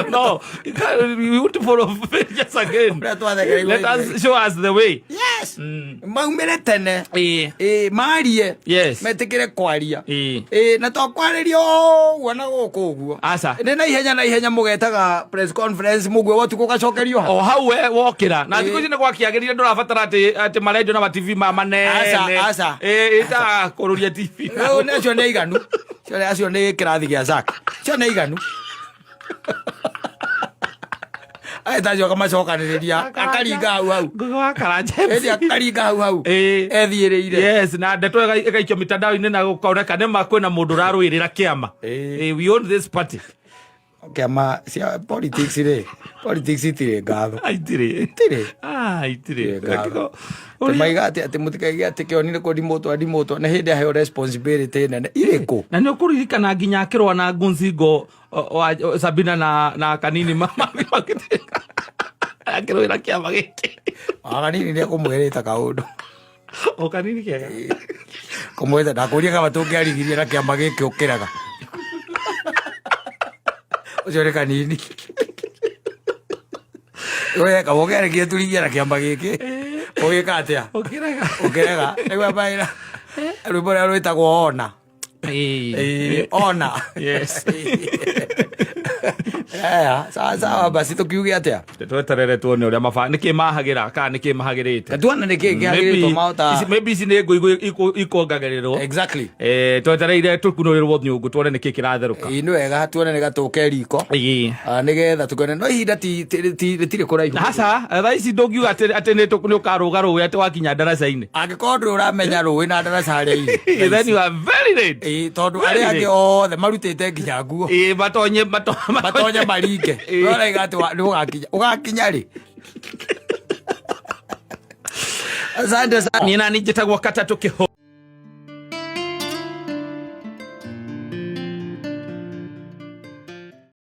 no, we want to follow just again. Let us show us the way. Yes. Maumire tene. Marie. Yes. Metikire kwaria. Na to kwaririo wana guku uguo. Asa. Ne na ihenya mugetaga press conference mugwe wotu gugacokerio ha. O hau we wokira. Na thiko cine gwakiagirire ndurabatara ati marendio na TV manene. Asa. Ita kururia TV. No necio ne iganu. Cio acio ne kirathi gia Zak. Cio ne iganu. Aitajo kama cokaniriria akaringa hau gugu akaraje akaringa hau ethiireire yes na ndeto igaikio mitandao-ini na gukoreka ne makwena mundu raruirira kiama we own this party kiama cia politics politics itire ngatho itire ngatho maiga ati mutikaiga ati kionire ko dimotwa na hindi aheyo responsibility nene iriku na ni ukuririkana nginya akirwa na Ngunzingo Sabina na Kanini mama akirwira kiama giki Kanini ni kumwirita kaundu o Kanini kiega kumwita ndakuria kama tungiarigirie na kiama giki ukiraga ucio ni Kanini we kabogere giturigia na kiama giki ogika atia ukiraga egwa baira rwimbo rwa rwitagwo ona ona yes sawa basi tukiuge atia tweterere tuone uria mafa niki mahagira ka niki mahagirite tuone niki gihagirite mauta maybe ici ni ngui ikuongagirirwo exactly twetereire tukunurirwo nyungu tuone niki kiratheruka ni wega tuone niga tuke riko nigetha tukone no ihinda tire kuraihu hasa tha ici ndungiuga ati ni ukaruga ruwe ati wakinya ndaraca-ini angikorwo nduri uramenya ruwe na ndaraca haria iri then you are very late tondu aria angi othe marutite nginya nguo batonye maringe uraiga ati ugakinya ri asante sana ni nani njitagwo Kata Tukiho